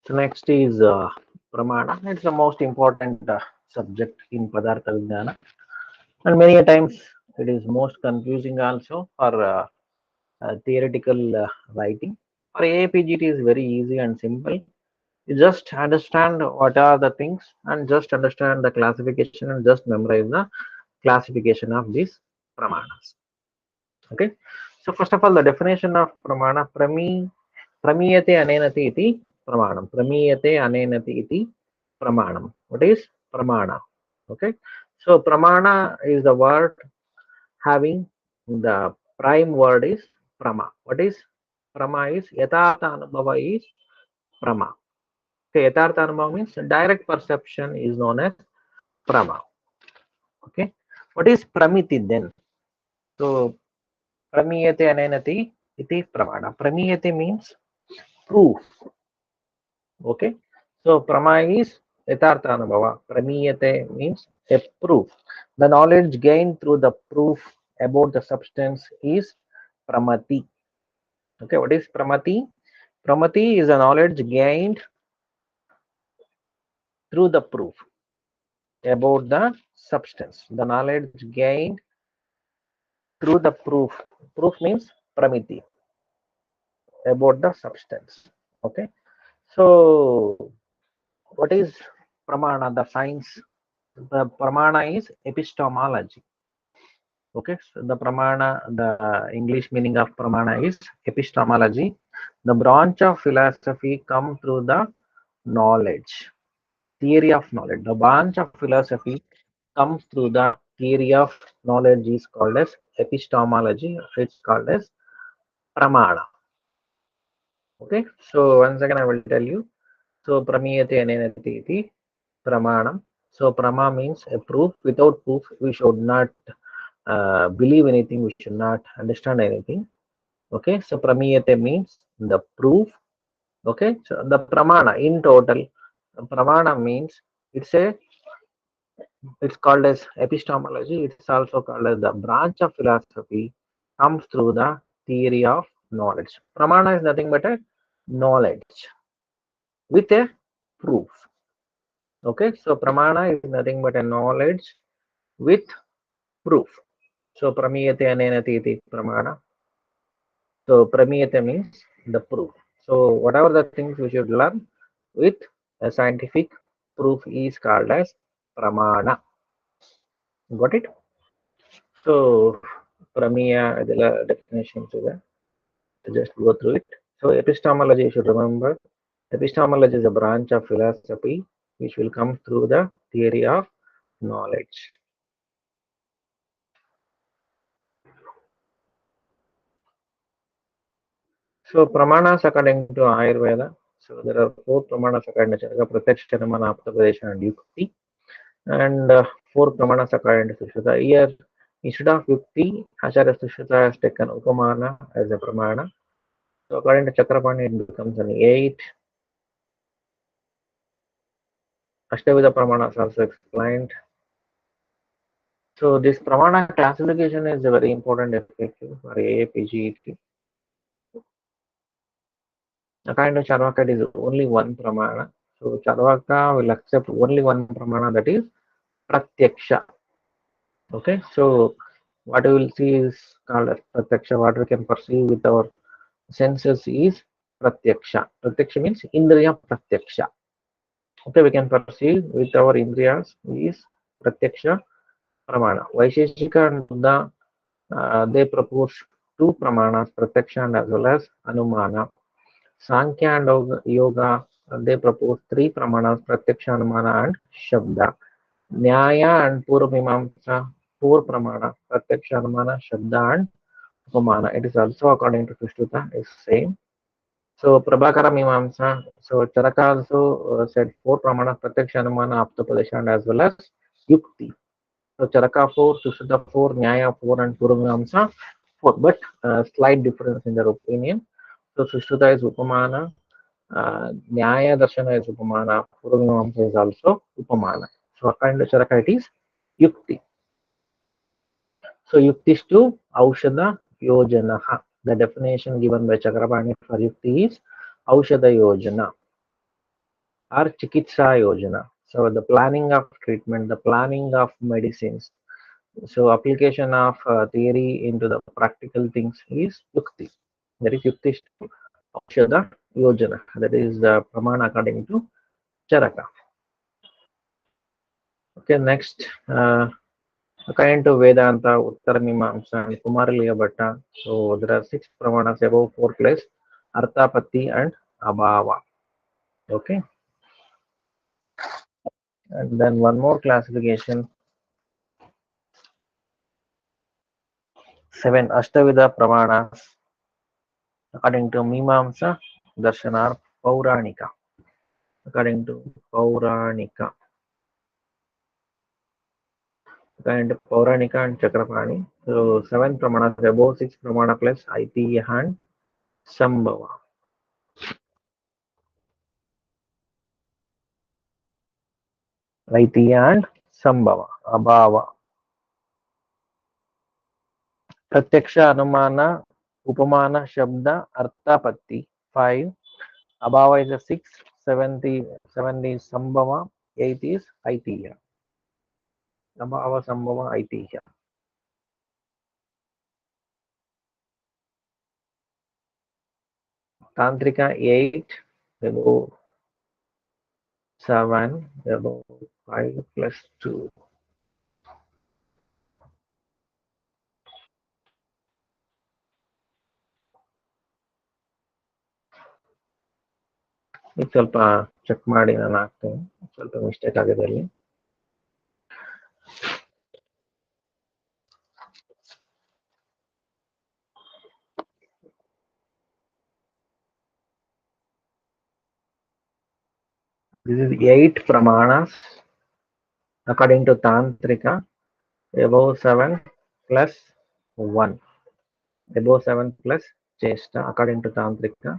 So next is pramana. It's the most important subject in padartha vignana, and many a times it is most confusing also for theoretical writing. For AAPG, it is very easy and simple. You just understand what are the things and just understand the classification and just memorize the classification of these pramanas. Okay. So first of all, the definition of pramana, pramiyate anenati iti pramanam. Pramiyate anenati iti pramanam. What is pramana? Okay. So pramana is the word having the prime word is prama. What is prama is yatartha anubhava is prama. Okay, yatartha anubhava means direct perception is known as prama. Okay. What is pramiti then? So pramiyate anenati iti pramana. Pramiyate means proof. Okay. So prama is yatartha anubhava. Pramiyate means a proof. The knowledge gained through the proof about the substance is pramati. Okay, what is pramati? Pramati is a knowledge gained through the proof about the substance. The knowledge gained through the proof. Proof means pramiti about the substance. Okay. So what is pramana? The science. The pramana is epistemology. Okay. So the pramana, the English meaning of pramana is epistemology. The branch of philosophy come through the knowledge. Theory of knowledge. The branch of philosophy comes through the theory of knowledge is called as epistemology. It's called as pramana. Okay. So once again I will tell you. So pramiyate anenati iti pramanam. So prama means a proof. Without proof, we should not believe anything. We should not understand anything. Okay. So pramiyate means the proof. Okay. So the pramana in total, pramana means it's called as epistemology. It's also called as the branch of philosophy comes through the theory of knowledge. Pramana is nothing but a knowledge with a proof. Okay, so pramana is nothing but a knowledge with proof. So pramiyate anenati iti pramana. So pramiyate means the proof. So whatever the things we should learn with a scientific proof is called as pramana. Got it? So Pramia, the definition to that. Just go through it. So epistemology, you should remember, epistemology is a branch of philosophy which will come through the theory of knowledge. So pramanas according to Ayurveda. So there are four pramanas according to Charaka, Pratyaksha, Anumana, Aptapadesha, and Yukti. And four pramanas according to Sushruta. Here, instead of Yukti, Acharya Sushruta has taken Upamana as a pramana. So according to Chakrapani, it becomes an eight. Ashtavida Pramana also explained. So this Pramana classification is a very important FAQ for AAPG. According to Charvaka, it is only one Pramana. So Charvaka will accept only one Pramana, that is Pratyaksha. Okay, so what we will see is called as Pratyaksha. What we can perceive with our senses is Pratyaksha. Pratyaksha means Indriya Pratyaksha. Okay, we can perceive with our Indriyas is Pratyaksha Pramana. Vaisheshika and Buddha, they propose two Pramanas, Pratyaksha and as well as Anumana. Sankhya and Yoga, they propose three Pramanas, Pratyaksha, Anumana and Shabda. Nyaya and Purvamimamsa, four Pramana, Pratyaksha, Anumana, Shabda and Upamana. It is also according to Sushruta, is same. So Prabhakara Mimamsa, so Charaka also said four Pramanas, Pratyaksha, Anumana, Aptapadesha and as well as Yukti. So Charaka 4, Sushruta 4, Nyaya 4, and Purvamamsa 4. But slight difference in their opinion. So Sushruta is Upamana, Nyaya Darshana is Upamana, Purvamamsa is also Upamana. So according to Charaka, it is Yukti. So Yuktistu Aushadha Yojanaha. The definition given by Chakrapani for Yukti is Aushadha Yojana. or chikitsa yojana. So the planning of treatment, the planning of medicines. So application of theory into the practical things is yukti. That is yukti Aushadha Yojana. That is the Pramana according to Charaka. Okay, next, according to Vedanta, Uttarmimamsa, and Kumaraliya Bhatta. So there are six Pramanas above four place, Arthapatti and Abhava. Okay, and then one more classification, seven Ashtavidha Pramanas, according to Mimamsa, Darshanar, Pauranika. According to Pauranika. And Pauranika and Chakrapani. So seven Pramanas above six Pramana plus Aitiya and Sambhava. Aitiya and Sambhava. Abhava. Pratyaksha Anumana Upamana Shabda Arthapatti. Five. Abhava is a six. Seven is Sambhava. Eight is Aitiya. Abhava Sambhava Aitiya. Tantrika eight. Above seven. Above five plus two. ಇದು ಸ್ವಲ್ಪ check ಮಾಡಿ ನಾನು ಹಾಕ್ತೇನೆ, ಸ್ವಲ್ಪ mistake ಆಗಿದೆ ಅಲ್ಲಿ. This is eight pramanas according to Tantrika, above seven plus one, above seven plus Chesta according to Tantrika.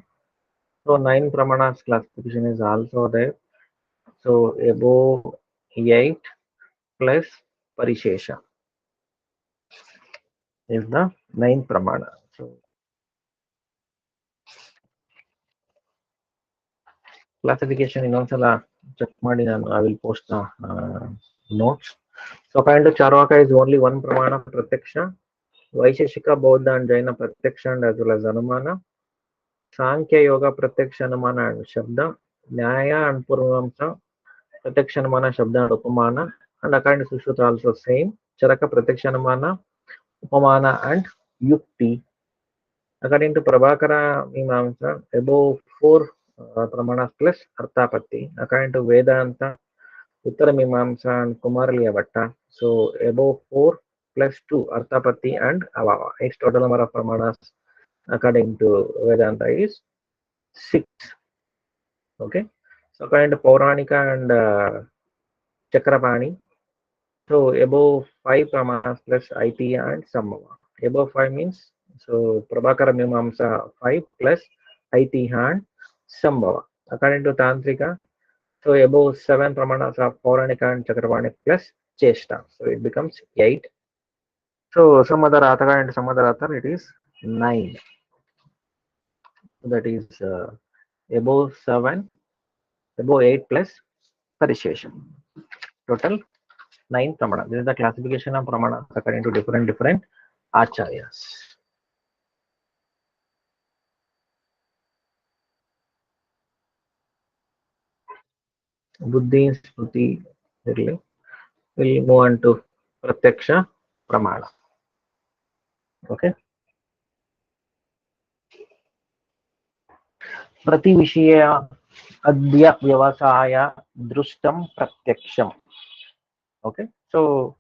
So nine pramanas classification is also there. So above eight plus Parishesha is the nine pramana. So classification ಇನ್ನೊಂದ್ಸಲ check ಮಾಡಿ ನಾನು I will post the notes. So according to Charvaka is only one pramana pratyaksha. Vaisheshika, Bauddha and Jaina pratyaksha and as well as Anumana. Sankhya Yoga pratyaksha Anumana and Shabda. Nyaya and Purvamsa pratyaksha Anumana Shabda and Upamana. And according to Sushruta also same. Charaka pratyaksha Anumana, Upamana and Yukti. According to Prabhakara Mimamsa, above four pramanas plus Arthapatti. According to Vedanta, Uttarmimamsa and Kumaraliya Bhatta. So above four plus two Arthapatti and Avava. Its total number of pramanas according to Vedanta is six. Okay. So according to Pauranika and Chakrapani. So above five pramanas plus Aitiya and Sambhava. Above five means so Prabhakara Mimamsa five plus Aitiya and Sambhava. According to Tantrika, so above seven pramanas of Pauranika and Chakrapani plus Chesta. So it becomes eight. So some other author and some other author it is nine. That is above seven, above eight plus Parishesha. Total nine pramana. This is the classification of pramana according to different acharyas. Buddhi, Smriti, really. We'll move on to Pratyaksha Pramana. Okay. Prati Vishaya Adya Vyavasaya Drushtam Pratyaksham. Okay. So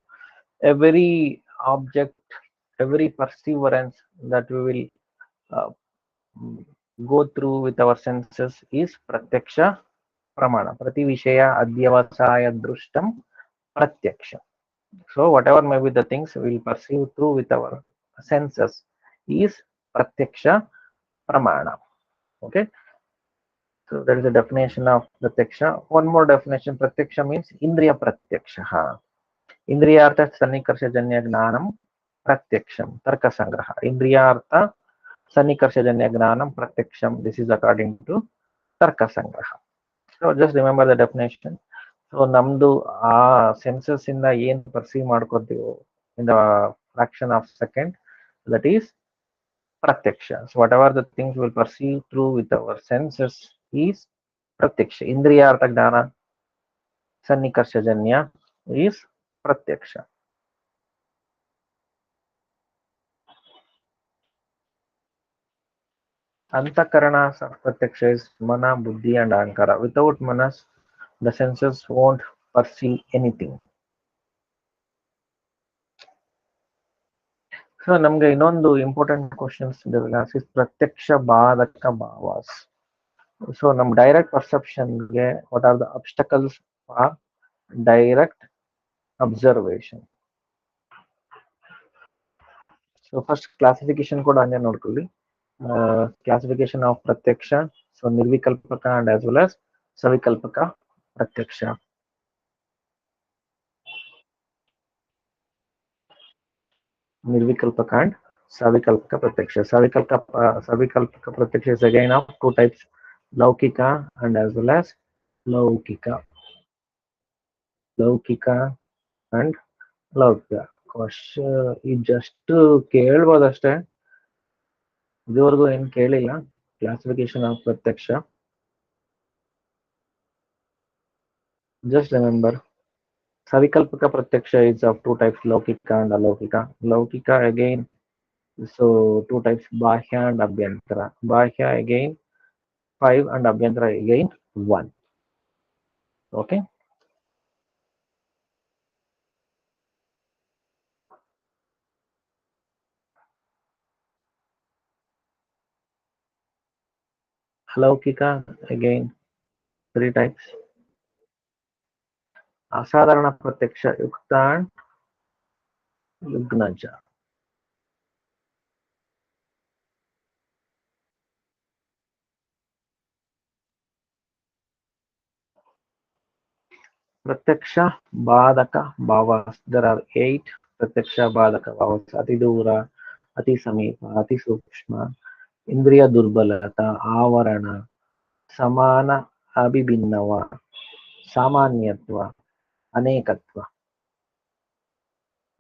every object, every perseverance that we will uh, go through with our senses is Pratyaksha Pramana. Prati Vishaya Adyavasaya Drushtam Pratyaksha. So whatever may be the things we will perceive through with our senses is Pratyaksha Pramana. Okay. So that is the definition of Pratyaksha. One more definition, Pratyaksha means Indriya Pratyaksha. Indriyartha Sanikarsha-janya Gnanam Pratyaksham Tarka Sangraha. Indriyartha Sanikarsha-janya Gnanam Pratyaksham. This is according to Tarka Sangraha. So just remember the definition. So ನಮ್ದು ಆ census ಇಂದ ಏನ್ perceive ಮಾಡ್ಕೊತೀವೋ in the fraction of second, that is pratyaksha. So whatever the things we'll perceive through with our senses is pratyaksha. Indriyartha ಜ್ಞಾನ ಸನ್ನಿಕರ್ಷಜನ್ಯ is pratyaksha. Antakarana pratyaksha is mana, buddhi and ahankara. Without manas, the senses won't perceive anything. So ನಮ್ಗೆ ಇನ್ನೊಂದು important questions is ಪ್ರತ್ಯಕ್ಷ ಬಾಧಕ ಭಾವಾಸ್. So ನಮ್ಮ direct ಪರ್ಸೆಪ್ಷನ್ಗೆ what are the obstacles for direct observation. So first classification ಕೂಡ ಹಂಗೆ ನೋಡ್ಕೊಳ್ಳಿ. ಕ್ಲಾಸಿಫಿಕೇಶನ್ ಆಫ್ ಪ್ರತ್ಯಕ್ಷ, ಸೊ ನಿರ್ವಿಕಲ್ಪಕ ಅಂಡ್ ಆಸ್ ವೆಲ್ ಆಸ್ ಸವಿಕಲ್ಪಕ ಪ್ರತ್ಯಕ್ಷ. Nirvikalpaka and Savikalpaka Pratyaksha. Savikalpaka Pratyaksha is again of two types, Laukika and as well as Laukika. Laukika and Laukika. ಈ just ಕೇಳ್ಬೋದಷ್ಟೇ, ಇದುವರೆಗೂ ಏನು ಕೇಳಿಲ್ಲ. ಕ್ಲಾಸಿಫಿಕೇಶನ್ ಆಫ್ ಪ್ರತ್ಯಕ್ಷ. Just remember, Savikalpaka Pratyaksha is of two types, Laukika and Alaukika. Laukika again, so two types, Bahya and Abhyantara. Bahya again 5 and Abhyantara again 1. Okay. Alaukika again 3 types. Asadharana Pratyaksha, Yukta and Yugnaja. Pratyaksha Badaka Bhavas. There are 8 Pratyaksha Badaka Bhavas. Ati Dura, Ati Samipa, Ati Sukshma, Indriya Durbalata, Avarana, Samana Abhibinnava, Samanyatva, Anekatva.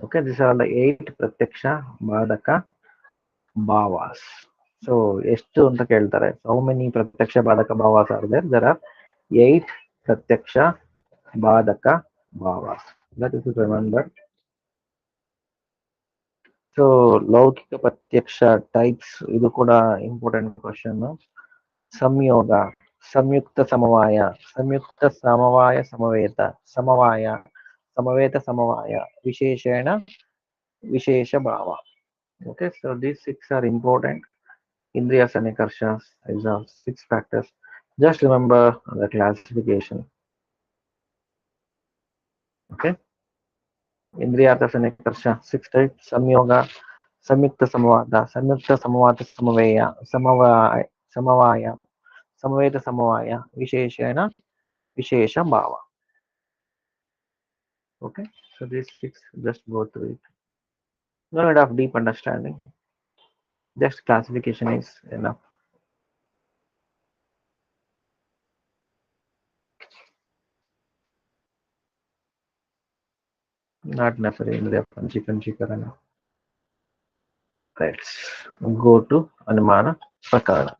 Okay, these are the 8 Pratyaksha Badaka Bhavas. So, ಎಷ್ಟು ಅಂತ ಕೇಳ್ತಾರೆ. How many Pratyaksha Badaka Bhavas are there? There are 8 Pratyaksha Badaka Bhavas. That is to remember. So, Laukika Pratyaksha types, ಇದು ಕೂಡ important question. ಸಂಯೋಗ, ಸಂಯುಕ್ತ ಸಮವಾಯ, ಸಂಯುಕ್ತ ಸಮವಾಯ ಸಮವೇತ, ಸಮವಾಯ, ಸಮವೇತ ಸಮವಾಯ, ವಿಶೇಷಣ, ವಿಶೇಷ ಭಾವ. Okay, so these 6 are important. Indriya Sanikarshas is of 6 factors. Just remember the classification. Okay. Indriyartha Sanikarsha 6 types: Samyoga, Samyukta Samavada, Samyukta Samavata Samaveya, Samavaya, Samaveta Samavaya, Visheshana, Vishesha Bhava. Okay. So these 6, just go through it. No need of deep understanding. Just classification is enough. Not necessary in the Panchikarana. Let's go to Anumana Prakarana.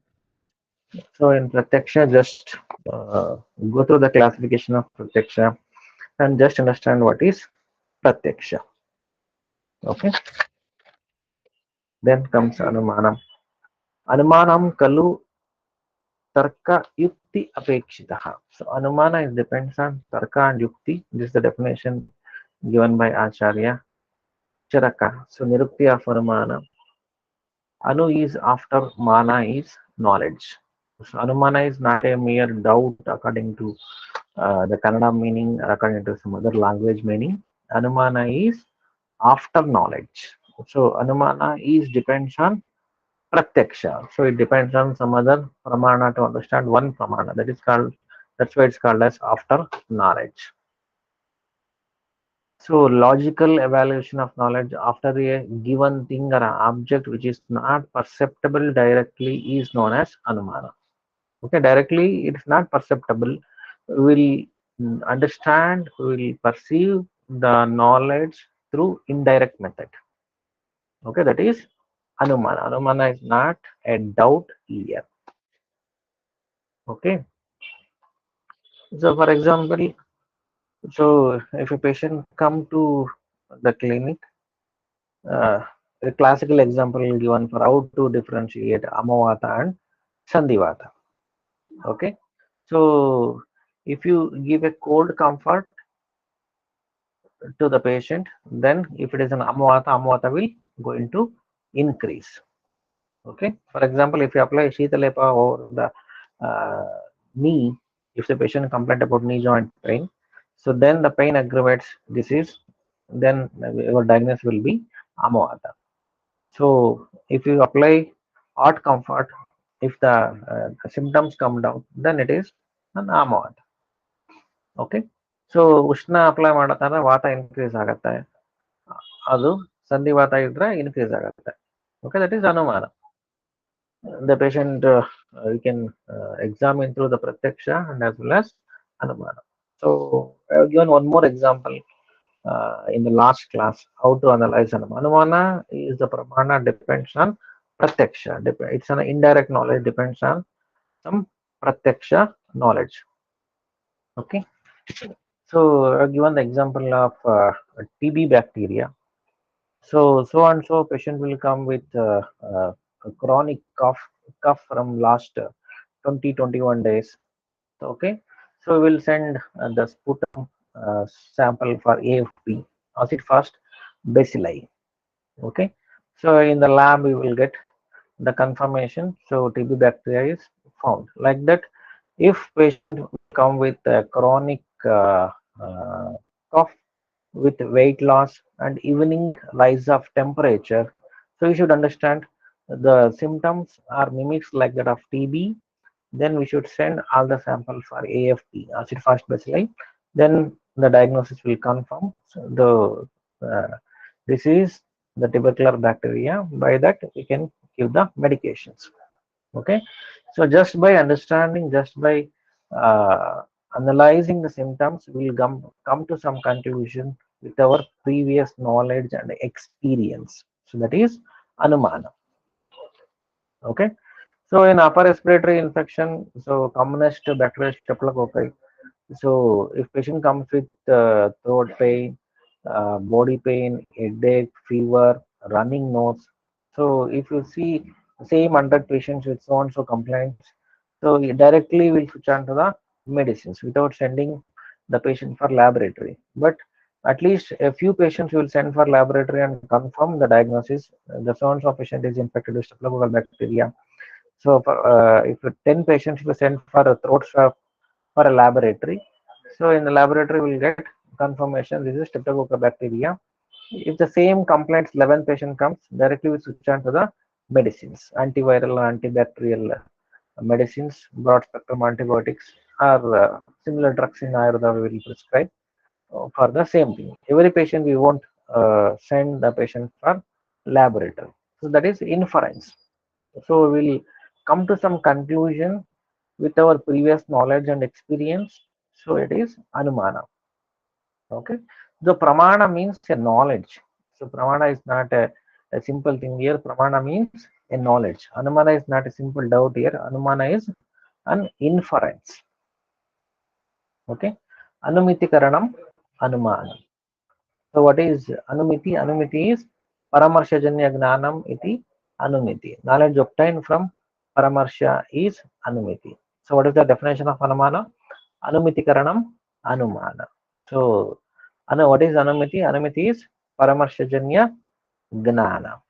So in Pratyaksha, just go through the classification of Pratyaksha and just understand what is Pratyaksha. Okay. Then comes Anumanam. Anumanam Kalu Tarka Yukti Apekshitaha. So Anumana is depends on Tarka and Yukti. This is the definition given by Acharya Charaka. So Nirukti of Anumana. Anu is after Mana is knowledge. So Anumana is not a mere doubt according to the Kannada meaning, according to some other language meaning. Anumana is after knowledge. So Anumana is depends on Pratyaksha. So it depends on some other Pramana to understand one Pramana. That is called, that's why it's called as after knowledge. So logical evaluation of knowledge after a given thing or an object which is not perceptible directly is known as Anumana. Okay, directly it is not perceptible. will understand, will perceive the knowledge through indirect method. Okay, that is Anumana. Anumana is not a doubt here. Okay, so for example, so if a patient come to the clinic, uh, a classical example given for how to differentiate Amavata and Sandhivata. Okay, so if you give a cold comfort to the patient, then if it is an Amavata, Amavata will going to increase. Okay, for example, if you apply Shitalepa over the knee, if the patient complained about knee joint pain, so then the pain aggravates disease, then your diagnosis will be Amavata. So if you apply hot comfort, if the symptoms come down, then it is an Amavata. Okay, so ಉಷ್ಣ apply ಮಾಡತಾನೆ ವಾತ increase ಆಗುತ್ತೆ, ಅದು ಸಂಧಿವಾತ ಇದ್ರೆ increase ಆಗುತ್ತೆ. Okay, that is ಅನುಮಾನ. The patient you can examine through the pratyaksha and as well as anumana. So I have given one more example in the last class how to analyze anumana. Anumana is the pramana depends on pratyaksha. It's an indirect knowledge depends on some pratyaksha knowledge. Okay. So I have given the example of TB bacteria. So and so patient will come with a chronic cough from last 20-21 days. Okay, so we will send the sputum sample for AFP, acid fast bacilli. Okay, so in the lab we will get the confirmation. So TB bacteria is found. Like that, if patient will come with a chronic cough with weight loss and evening rise of temperature, so you should understand the symptoms are mimics like that of TB, then we should send all the sample for AFP, acid fast bacilli. Then the diagnosis will confirm the this is the tubercular bacteria. By that we can give the medications. Okay, so just by understanding, just by uh, analyzing the symptoms, we will come to some conclusion with our previous knowledge and experience. So that is anumana. Okay. So in upper respiratory infection, so commonest bacterial staphylococci. So if patient comes with throat pain, body pain, headache, fever, running nose. So if you see same 100 patients with so and so complaints, so you directly will switch on to the medicines without sending the patient for laboratory. But at least a few patients will send for laboratory and confirm the diagnosis. The so and so patient is infected with staphylococcal bacteria. So for, if 10 patients were sent for a throat swab for a laboratory, so in the laboratory we'll get confirmation this is Streptococcus bacteria. If the same complaints 11 patient comes, directly we switch on to the medicines, antiviral, antibacterial medicines, broad spectrum antibiotics, or similar drugs in Ayurveda we will prescribe for the same thing. Every patient we won't send the patient for laboratory. So that is inference. So we'll come to some conclusion with our previous knowledge and experience. So it is Anumana. Okay. The Pramana means a knowledge. So Pramana is not a simple thing here. Pramana means a knowledge. Anumana is not a simple doubt here. Anumana is an inference. Okay. Anumitikaranam, Anumana. So what is Anumiti? Anumiti is Paramarsha-janya Gnanam iti Anumiti. Knowledge obtained from Paramarsha is Anumiti. So what is the definition of Anumana? Anumitikaranam, Anumana. So what is Anumiti? Anumiti is Paramarsha-janya Gnana.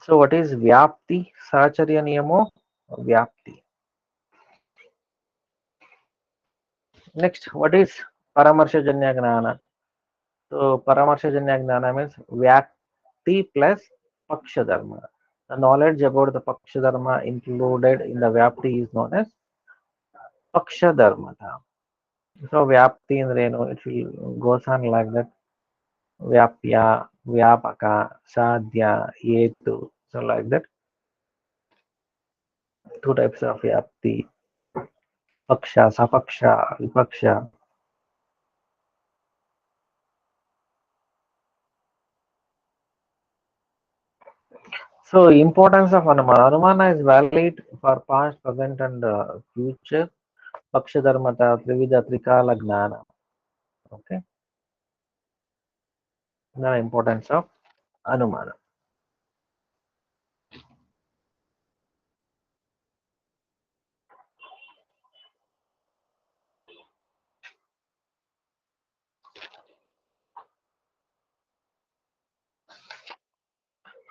So what is Vyapti? Sacharya Niyamo Vyapti. Next, what is Paramarsha-janya Gnana? So Paramarsha-janya Gnana means Vyakti plus Paksha Dharma. The knowledge about the Paksha Dharma included in the Vyapti is known as Paksha Dharma. So Vyapti in Reno, it will goes on like that. Vyapya. Vyapaka, Sadhya, Yetu. So like that, two types of Vyapti, Paksha, Sapaksha, Vipaksha. So importance of Anumana. Anumana is valid for past, present and future. Paksha Dharmata, Trivida, Trikala, Gnana. Okay, the importance of Anumana.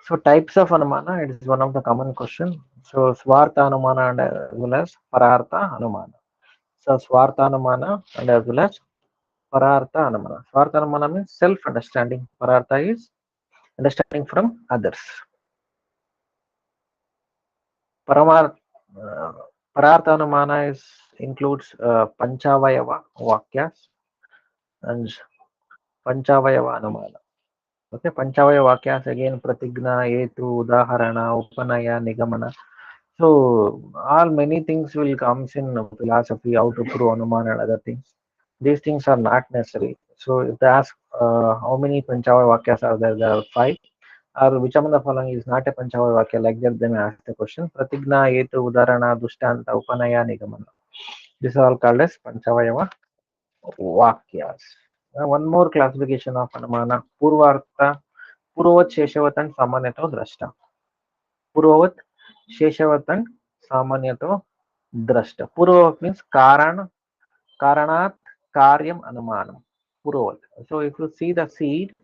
So types of Anumana, it is one of the common question. So Swartha Anumana and as well as Parartha Anumana. So Swartha Anumana and as well as Parartha Anumana. Swartha Anumana means self-understanding. Parartha is understanding from others. Paramar, uh, Parartha Anumana is includes Panchavayava Vakyas and Panchavayava Anumana. Okay, Panchavaya Vakyas again Pratigna, Etu, Udaharana, Upanaya, Nigamana. So all many things will comes in philosophy, how to prove Anuman and other things. These things are not necessary. So if they ask how many Panchavaya Vakyas are there, there are five. Or which among the following is not a Panchavaya Vakya, like that they may ask the question. Pratigna, Etu, Udarana, Dushtanta, Upanaya, Nigamana. These are all called as Panchavaya Vakyas. Now, one more classification of Anumana, Purvartha, Purvat, Sheshavat and Samanyato Drashta. Purvat, Sheshavat and Samanyato Drashta. Purvat means Karanat, Karyam, Anumanam. Purvat. So if you see the seed,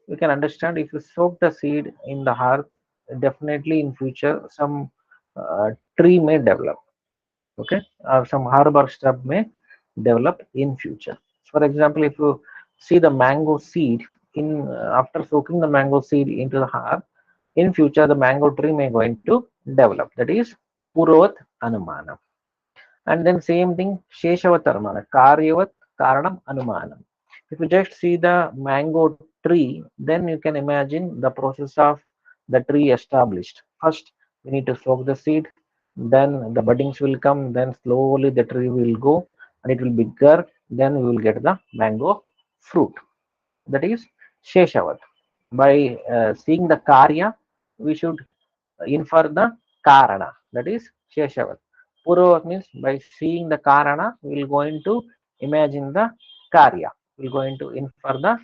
you can understand if you soak the seed in the earth, definitely in future some tree may develop. Okay, or some herb or shrub may develop in future. For example, if you see the mango seed in after soaking the mango seed into the earth, in future the mango tree may going to develop. That is Purvat Anumana. And then same thing, Sheshavat Anumana, Karyavat Karanam Anumanam. If you just see the mango tree, then you can imagine the process of the tree established. First, we need to soak the seed, then the buddings will come, then slowly the tree will go and it will be bigger, then we will get the mango fruit. That is Sheshavat. By seeing the Karya, we should infer the Karana. That is Sheshavat. Purva means by seeing the Karana, we will going to imagine the Karya. We will going to infer the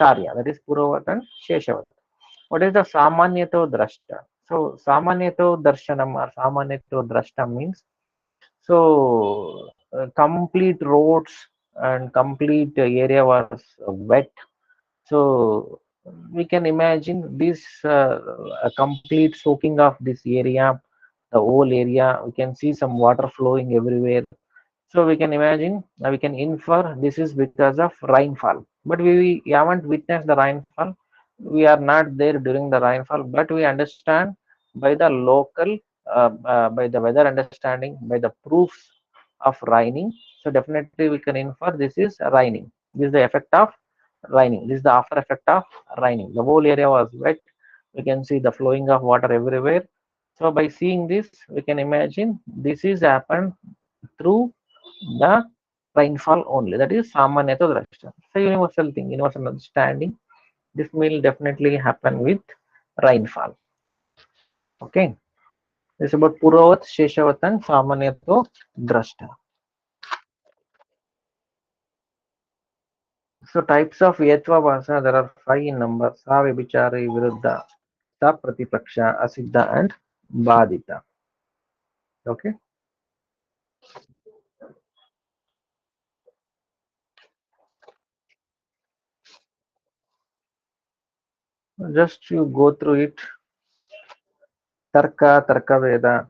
Karya. That is Purvat and Sheshavat. What is the Samanyato Drashta? So Samanyato Darshanam or Samanyato Drashta means so complete roads and complete area was wet. So we can imagine this a complete soaking of this area, the whole area. We can see some water flowing everywhere. So we can imagine, we can infer this is because of rainfall. But we haven't witnessed the rainfall. We are not there during the rainfall, but we understand by the local, by the weather understanding, by the proofs of raining. So definitely we can infer this is raining. This is the effect of raining. This is the after effect of raining. The whole area was wet. We can see the flowing of water everywhere. So by seeing this, we can imagine this is happened through the rainfall only. That is Samanyata Drashta. It's a universal thing, universal understanding. This will definitely happen with rainfall. Okay. This is about Puravat, Sheshavat and Samanyato Drashta. So types of Yatva Bhasa, there are five in number. Sa Vibichari, Viruddha, Sa Pratipaksha, Asiddha and Badita. Okay. Just you go through it. Tarka, Tarka Veda.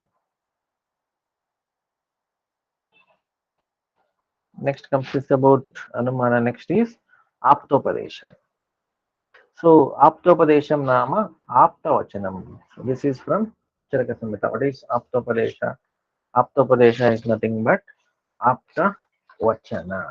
Next comes is about Anumana. Next is Aptopadesha. So Aptopadesham Nama Aptavachanam. So this is from Charaka Samhita. What is Aptopadesha? Aptopadesha is nothing but Apta Vachana.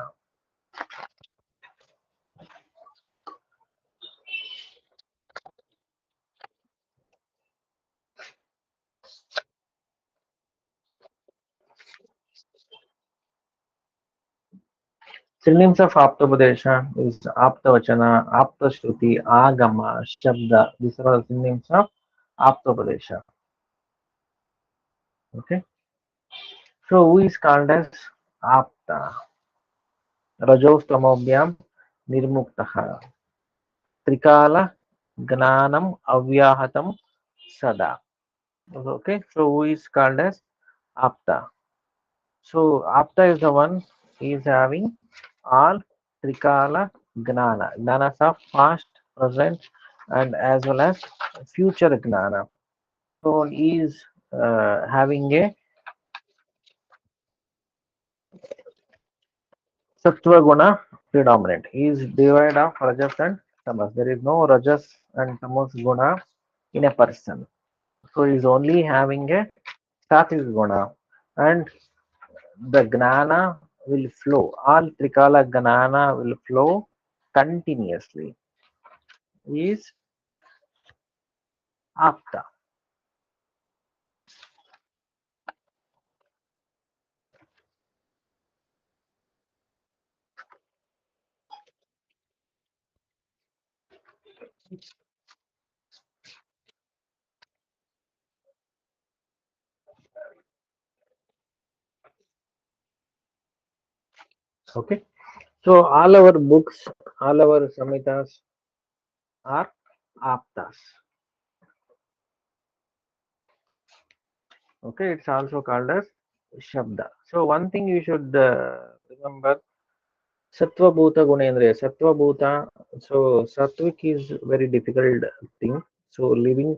Synonyms of Aptopadesha is Aptavachana, Aptashruti, Agama, Shabda. These are all synonyms of Aptopadesha. Okay. So who is called as Apta? Rajostamobhyam Nirmuktaha. Trikala Gnanam Avyahatam Sada. Okay. So who is called as Apta? So Apta is the one he is having all Trikala Gnana. Gnanas of past, present, and as well as future Gnana. So he is having a Sattva Guna predominant. He is devoid of Rajas and Tamas. There is no Rajas and Tamas Guna in a person. So he is only having a Sattvic Guna. And the Gnana will flow. All Trikala Gnana will flow continuously. Is Apta. Okay. So all our books, all our Samhitas are Aptas. Okay. It's also called as Shabda. So one thing you should remember, Sattva Bhuta Gunendriya. Sattva Bhuta. So Sattvic is very difficult thing. So living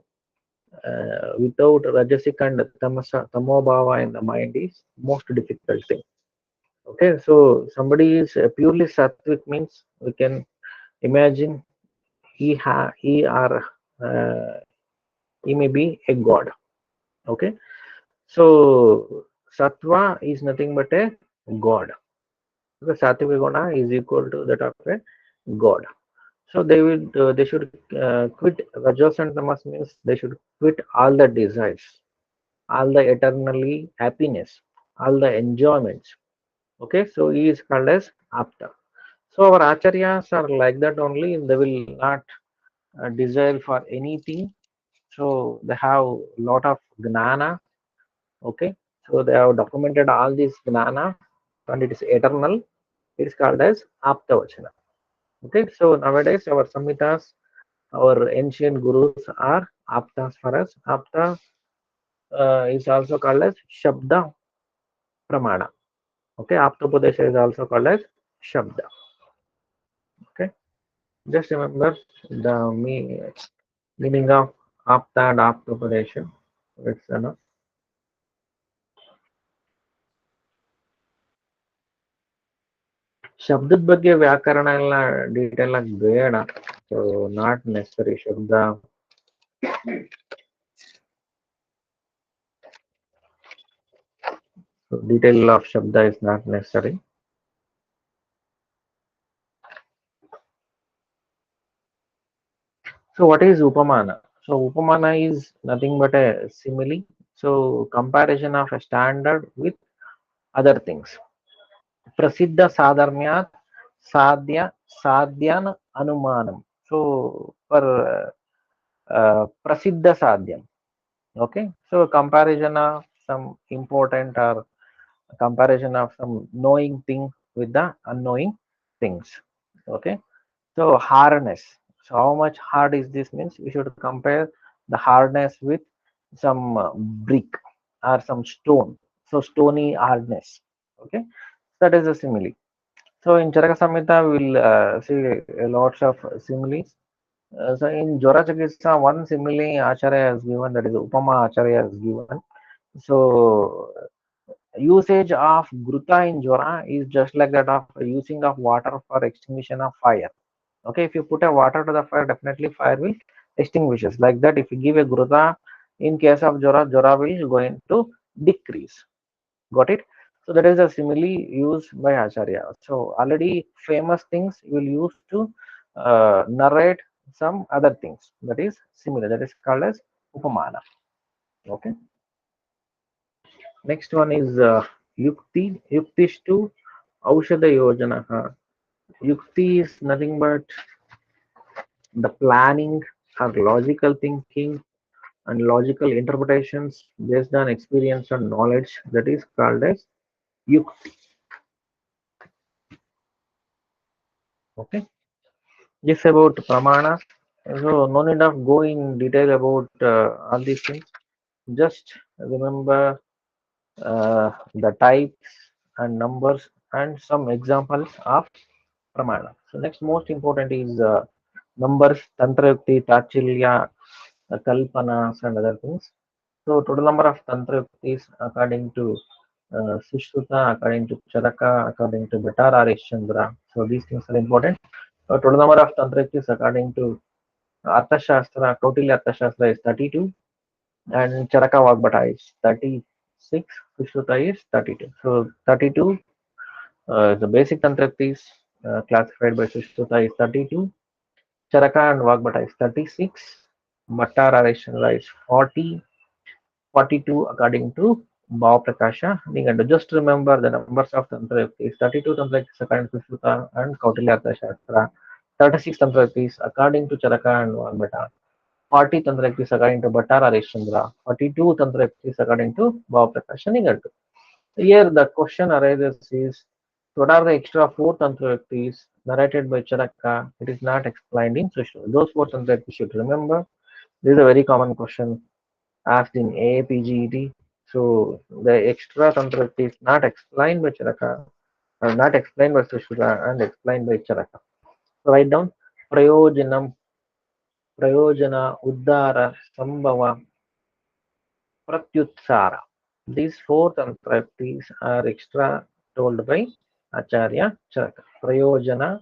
without Rajasic and Tamobhava in the mind is most difficult thing. Okay. So somebody is purely Sattvic means we can imagine he or uh, he may be a god. Okay. So Sattva is nothing but a god. The Sattvic Guna is equal to that of a god. So they should quit Rajas and Tamas means they should quit all the desires, all the eternally happiness, all the enjoyments. Okay, so he is called as Apta. So our acharyas are like that only. They will not desire for anything. So they have lot of gnana. Okay, so they have documented all this gnana, and it is eternal. It is called as Apta Vachana. Okay, so nowadays our samhitas, our ancient gurus are aptas for us. Apta is also called as Shabda Pramana. Okay, Aptopadesha is also called as Shabda. Okay, just remember the meaning of Apta and Aptopadesha. It's enough. ಶಬ್ದದ ಬಗ್ಗೆ ವ್ಯಾಕರಣ ಎಲ್ಲ detail ಆಗಿ ಬೇಡ. So not ನೆಸರಿ ಶಬ್ದ detail of shabda is not necessary. So what is upamana? So upamana is nothing but a simile. So comparison of a standard with other things. Prasiddha sadharmyat sadhya sadhyan anumanam. So for prasiddha sadhyam. Okay. So comparison of some important or comparison of some knowing thing with the unknowing things. Okay. So hardness. So how much hard is this means we should compare the hardness with some brick or some stone. So stony hardness. Okay. That is a simile. So in Charaka Samhita we will see lots of similes. So in Jora Chakitsa one simile Acharya has given, that is Upama Acharya has given. So usage of Gruta in Jora is just like that of using of water for extinguishing of fire. Okay, if you put a water to the fire, definitely fire will extinguishes. Like that, if you give a gruta in case of jora, jora will going to decrease. Got it? So that is a simile used by Acharya. So already famous things will use to narrate some other things. That is similar. That is called as upamana. Okay. Next one is yukti. Yuktistu Aushadha Yojana. Yukti is nothing but the planning or logical thinking and logical interpretations based on experience and knowledge, that is called as Yukti. Okay. This about Pramana. So no need of go in detail about all these things. Just remember the types and numbers and some examples of Pramana. So next most important is numbers, Tantrayukti, Tachilya, Kalpanas and other things. So total number of Tantrayuktis according to Sushruta, according to Charaka, according to Bhattara, Chandra. So these things are important. Total number of Tantrayuktis according to Arthashastra, Kautilya Arthashastra is 32 and Charaka Vagbhata is 36, Sushruta is 32. So 32, the basic Tantrayuktis classified by Sushruta is 32, Charaka and Vagbhata is 36, Bhattara, Chandra is 40, 42 according to Bhava Prakasha Nigandu. Just remember the numbers of Tantrayuktis. 32 Tantrayuktis according to Sushruta and Kautilya Shastra. 36 Tantrayuktis according to Charaka and Vagbhata. 40 Tantrayuktis according to Bhattara Chandra. 42 Tantrayuktis according to Bhava Prakasha Nigandu. Here the question arises is what are the extra four Tantrayuktis narrated by Charaka? It is not explained in Sushruta. Those four Tantrayuktis you should remember. This is a very common question asked in AAPGET. So the extra tantra is not explained by Charaka, not explained by Sushruta and explained by Charaka. So write down Prayojanam, Prayojana, Uddara, Sambhava, Pratyutsara. These four tantraptis are extra told by Acharya Charaka. Prayojana,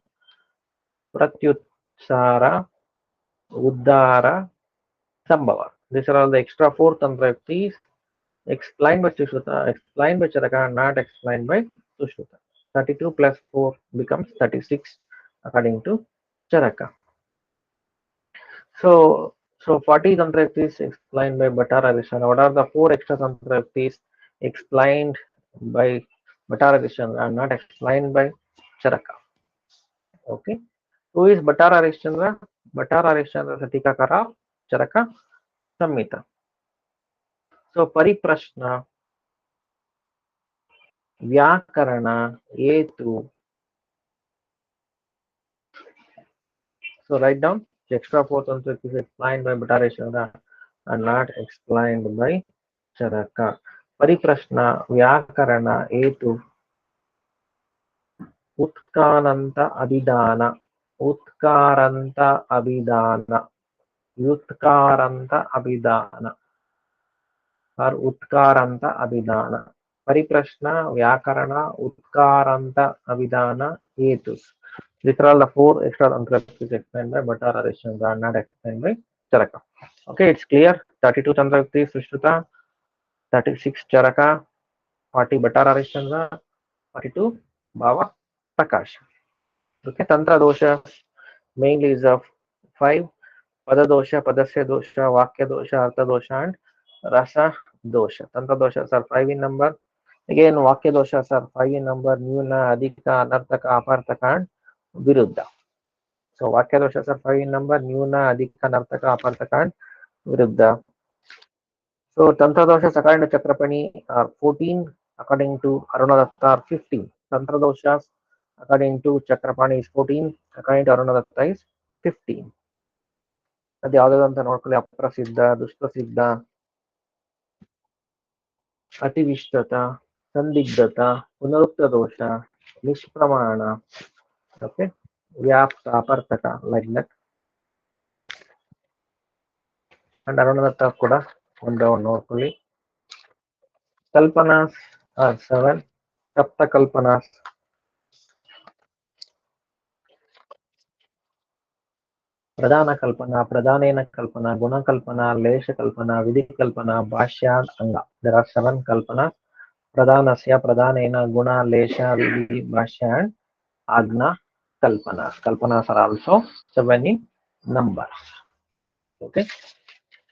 Pratyutsara, Uddara, Sambhava. These are all the extra four tantraptis explained by Sushruta, explained by Charaka, not explained by Sushruta. 32 plus 4 becomes 36 according to Charaka. So, so 40 Tantraktis explained by Bhattara Rishana. What are the four extra Tantraktis explained by Bhattara Rishana and not explained by Charaka? Okay. Who is Bhattara Rishchandra? Bhattara Rishchandra Satikakara Charaka Samhita. So Pariprashna, Vyakarana, Etu. So write down the extra fourth concept is explained by Bhattacharya and not explained by Charaka. Pariprashna, Vyakarana, Etu, Utkaranta Abhidana, Utkaranta Abhidana, Utkaranta Abhidana, or Utkaranta Abhidana. Pariprashna, Vyakarana, Utkaranta Abhidana, Etu. These are all the four extra Tantrayuktis explained by Bhattara Rishchandra, not explained by Charaka. Okay, it's clear. 32 Tantrayuktis Sushruta, 36 Charaka, 40 Bhattara Rishchandra, 42 Bhava Prakash. Okay, Tantra dosha mainly is of 5: Pada dosha, Padasya dosha, Vakya dosha, Artha dosha, and Rasa dosha. Tantra doshas are 5 in number. Again, Vakya doshas are 5 in number: Nyuna, Adhika, Anartaka, Apartaka, and Viruddha. So Vakya doshas are 5 in number: Nyuna, Adhika, Nartaka, Apartaka, and Viruddha. So Tantra doshas according to Chakrapani are 14, according to Arunadatta are 15. Tantra doshas according to Chakrapani is 14, according to Arunadatta is 15. ಅದು ಯಾವುದಂತ ನೋಡ್ಕೊಳ್ಳಿ: ಅಪ್ರಸಿದ್ಧ, ದುಷ್ಪ್ರಸಿದ್ಧ, ಅತಿವಿಷ್ಟತ, ಸಂದಿಗ್ಧತ, ಪುನರುಕ್ತ ದೋಷ, ನಿಷ್ಪ್ರಮಾಣ, okay, ವ್ಯಾಪ್ತ, ಅಪರ್ತಕ, like that. And ಅರುಣದತ್ತ ಕೂಡ ಒಂದು ನೋಡ್ಕೊಳ್ಳಿ. ಕಲ್ಪನಾಸ್ R 7, ಸಪ್ತ ಕಲ್ಪನಾಸ್. ಪ್ರಧಾನ ಕಲ್ಪನಾ, ಪ್ರಧಾನೇನ ಕಲ್ಪನಾ, ಗುಣಕಲ್ಪನಾ, ಲೇಷ ಕಲ್ಪನಾ, ವಿಧಿ ಕಲ್ಪನಾ, ಭಾಷ್ಯ ಅಂಗ. There are 7 kalpanas. Pradhanasya, Pradhanena, Guna, Lesha, Vidhi, Bhashya, and Agna Kalpanas. Kalpanas are also 7 in numbers. Okay.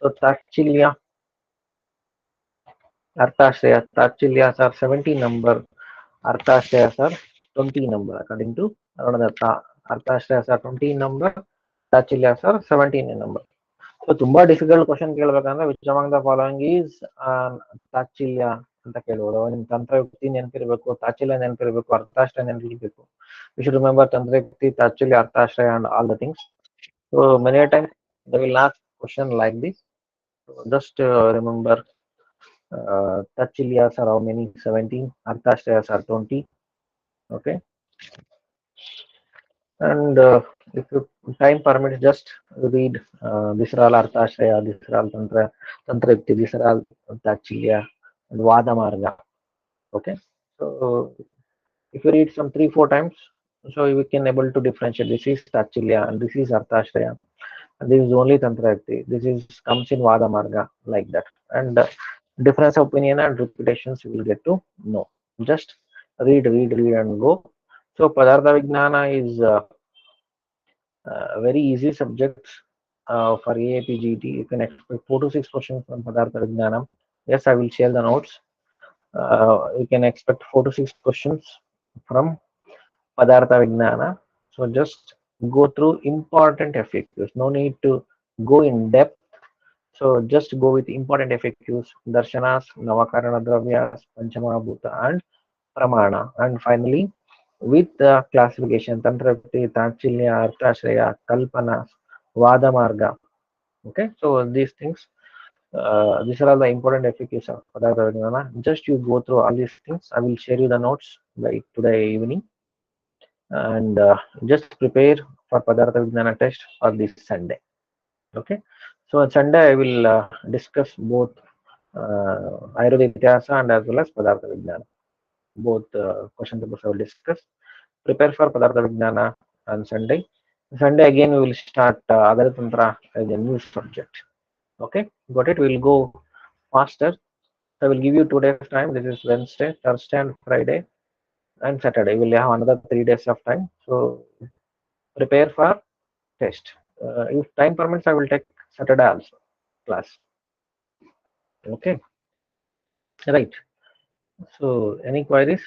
So Tachilya, Arthashraya. Tachilyas are 70 number. Arthashrayas are 20 number. According to Arunadata, Arthashrayas are 20 in number, Tachilyas are 17 in number. So ತುಂಬಾ difficult question ಕೇಳ್ಬೇಕಂದ್ರೆ which among the following is ತಾಚಿಲ್ಯ ಅಂತ ಕೇಳ್ಬೋದು. ನಿಮ್ ತಂತ್ರಯುಕ್ತಿ ನೆನಪಿರ್ಬೇಕು, ತಾಚಿಲ್ಯ ನೆನಪಿರ್ಬೇಕು, ಅರ್ಥಾಶ್ರಯ ನೆನಪಿರ್ಬೇಕು. ಯು ಶುಡ್ ರಿಮೆಂಬರ್ ತಂತ್ರಯುಕ್ತಿ, ತಾಚಿಲ್ಯ, ಅರ್ಥಾಶ್ರಯ and all the things. So many times they will ask question like this. Just remember Tachilyas are how many? 17. Arthashrayas are 20. Okay. And if you time permits, just read these are all Arthashraya, these are all Tantrayukti, these are all Tachilya and Vada Marga. Okay. So if you read some 3-4 times, so we can able to differentiate this is Tachilya and this is Arthashraya. And this is only Tantrayukti. This is comes in Vada Marga like that. And difference of opinion and reputations you will get to know. Just read and go. So Padartha Vignana is very easy subjects for AAPGT. You can expect 4 to 6 questions from Padartha Vignanam. Yes, I will share the notes. You can expect 4 to 6 questions from Padartha Vignana. So just go through important FAQs. No need to go in depth. So just go with important FAQs, Darshanas, Navakarana Dravyas, Panchamahabhuta, and Pramana. And finally, with the classification, Tantrapti, Tachilya, Arthashraya, Kalpana, Vada Marga. Okay, so these are all the important FAQs of Padartha Vignana. Just you go through all these things. I will share you the notes by today evening, and just prepare for Padartha Vignana test for this Sunday. Okay, so on Sunday I will discuss both Ayurveda Ityasa and as well as Padartha Vignana. Both question papers I will discuss. Prepare for Padartha Vignana on Sunday. Sunday again we will start Agara Tantra as a new subject. Okay, got it? We will go faster. I will give you 2 days time. This is Wednesday, Thursday, and Friday, and Saturday. We will have another 3 days of time. So prepare for test. If time permits, I will take Saturday also class. Okay, right. So any queries?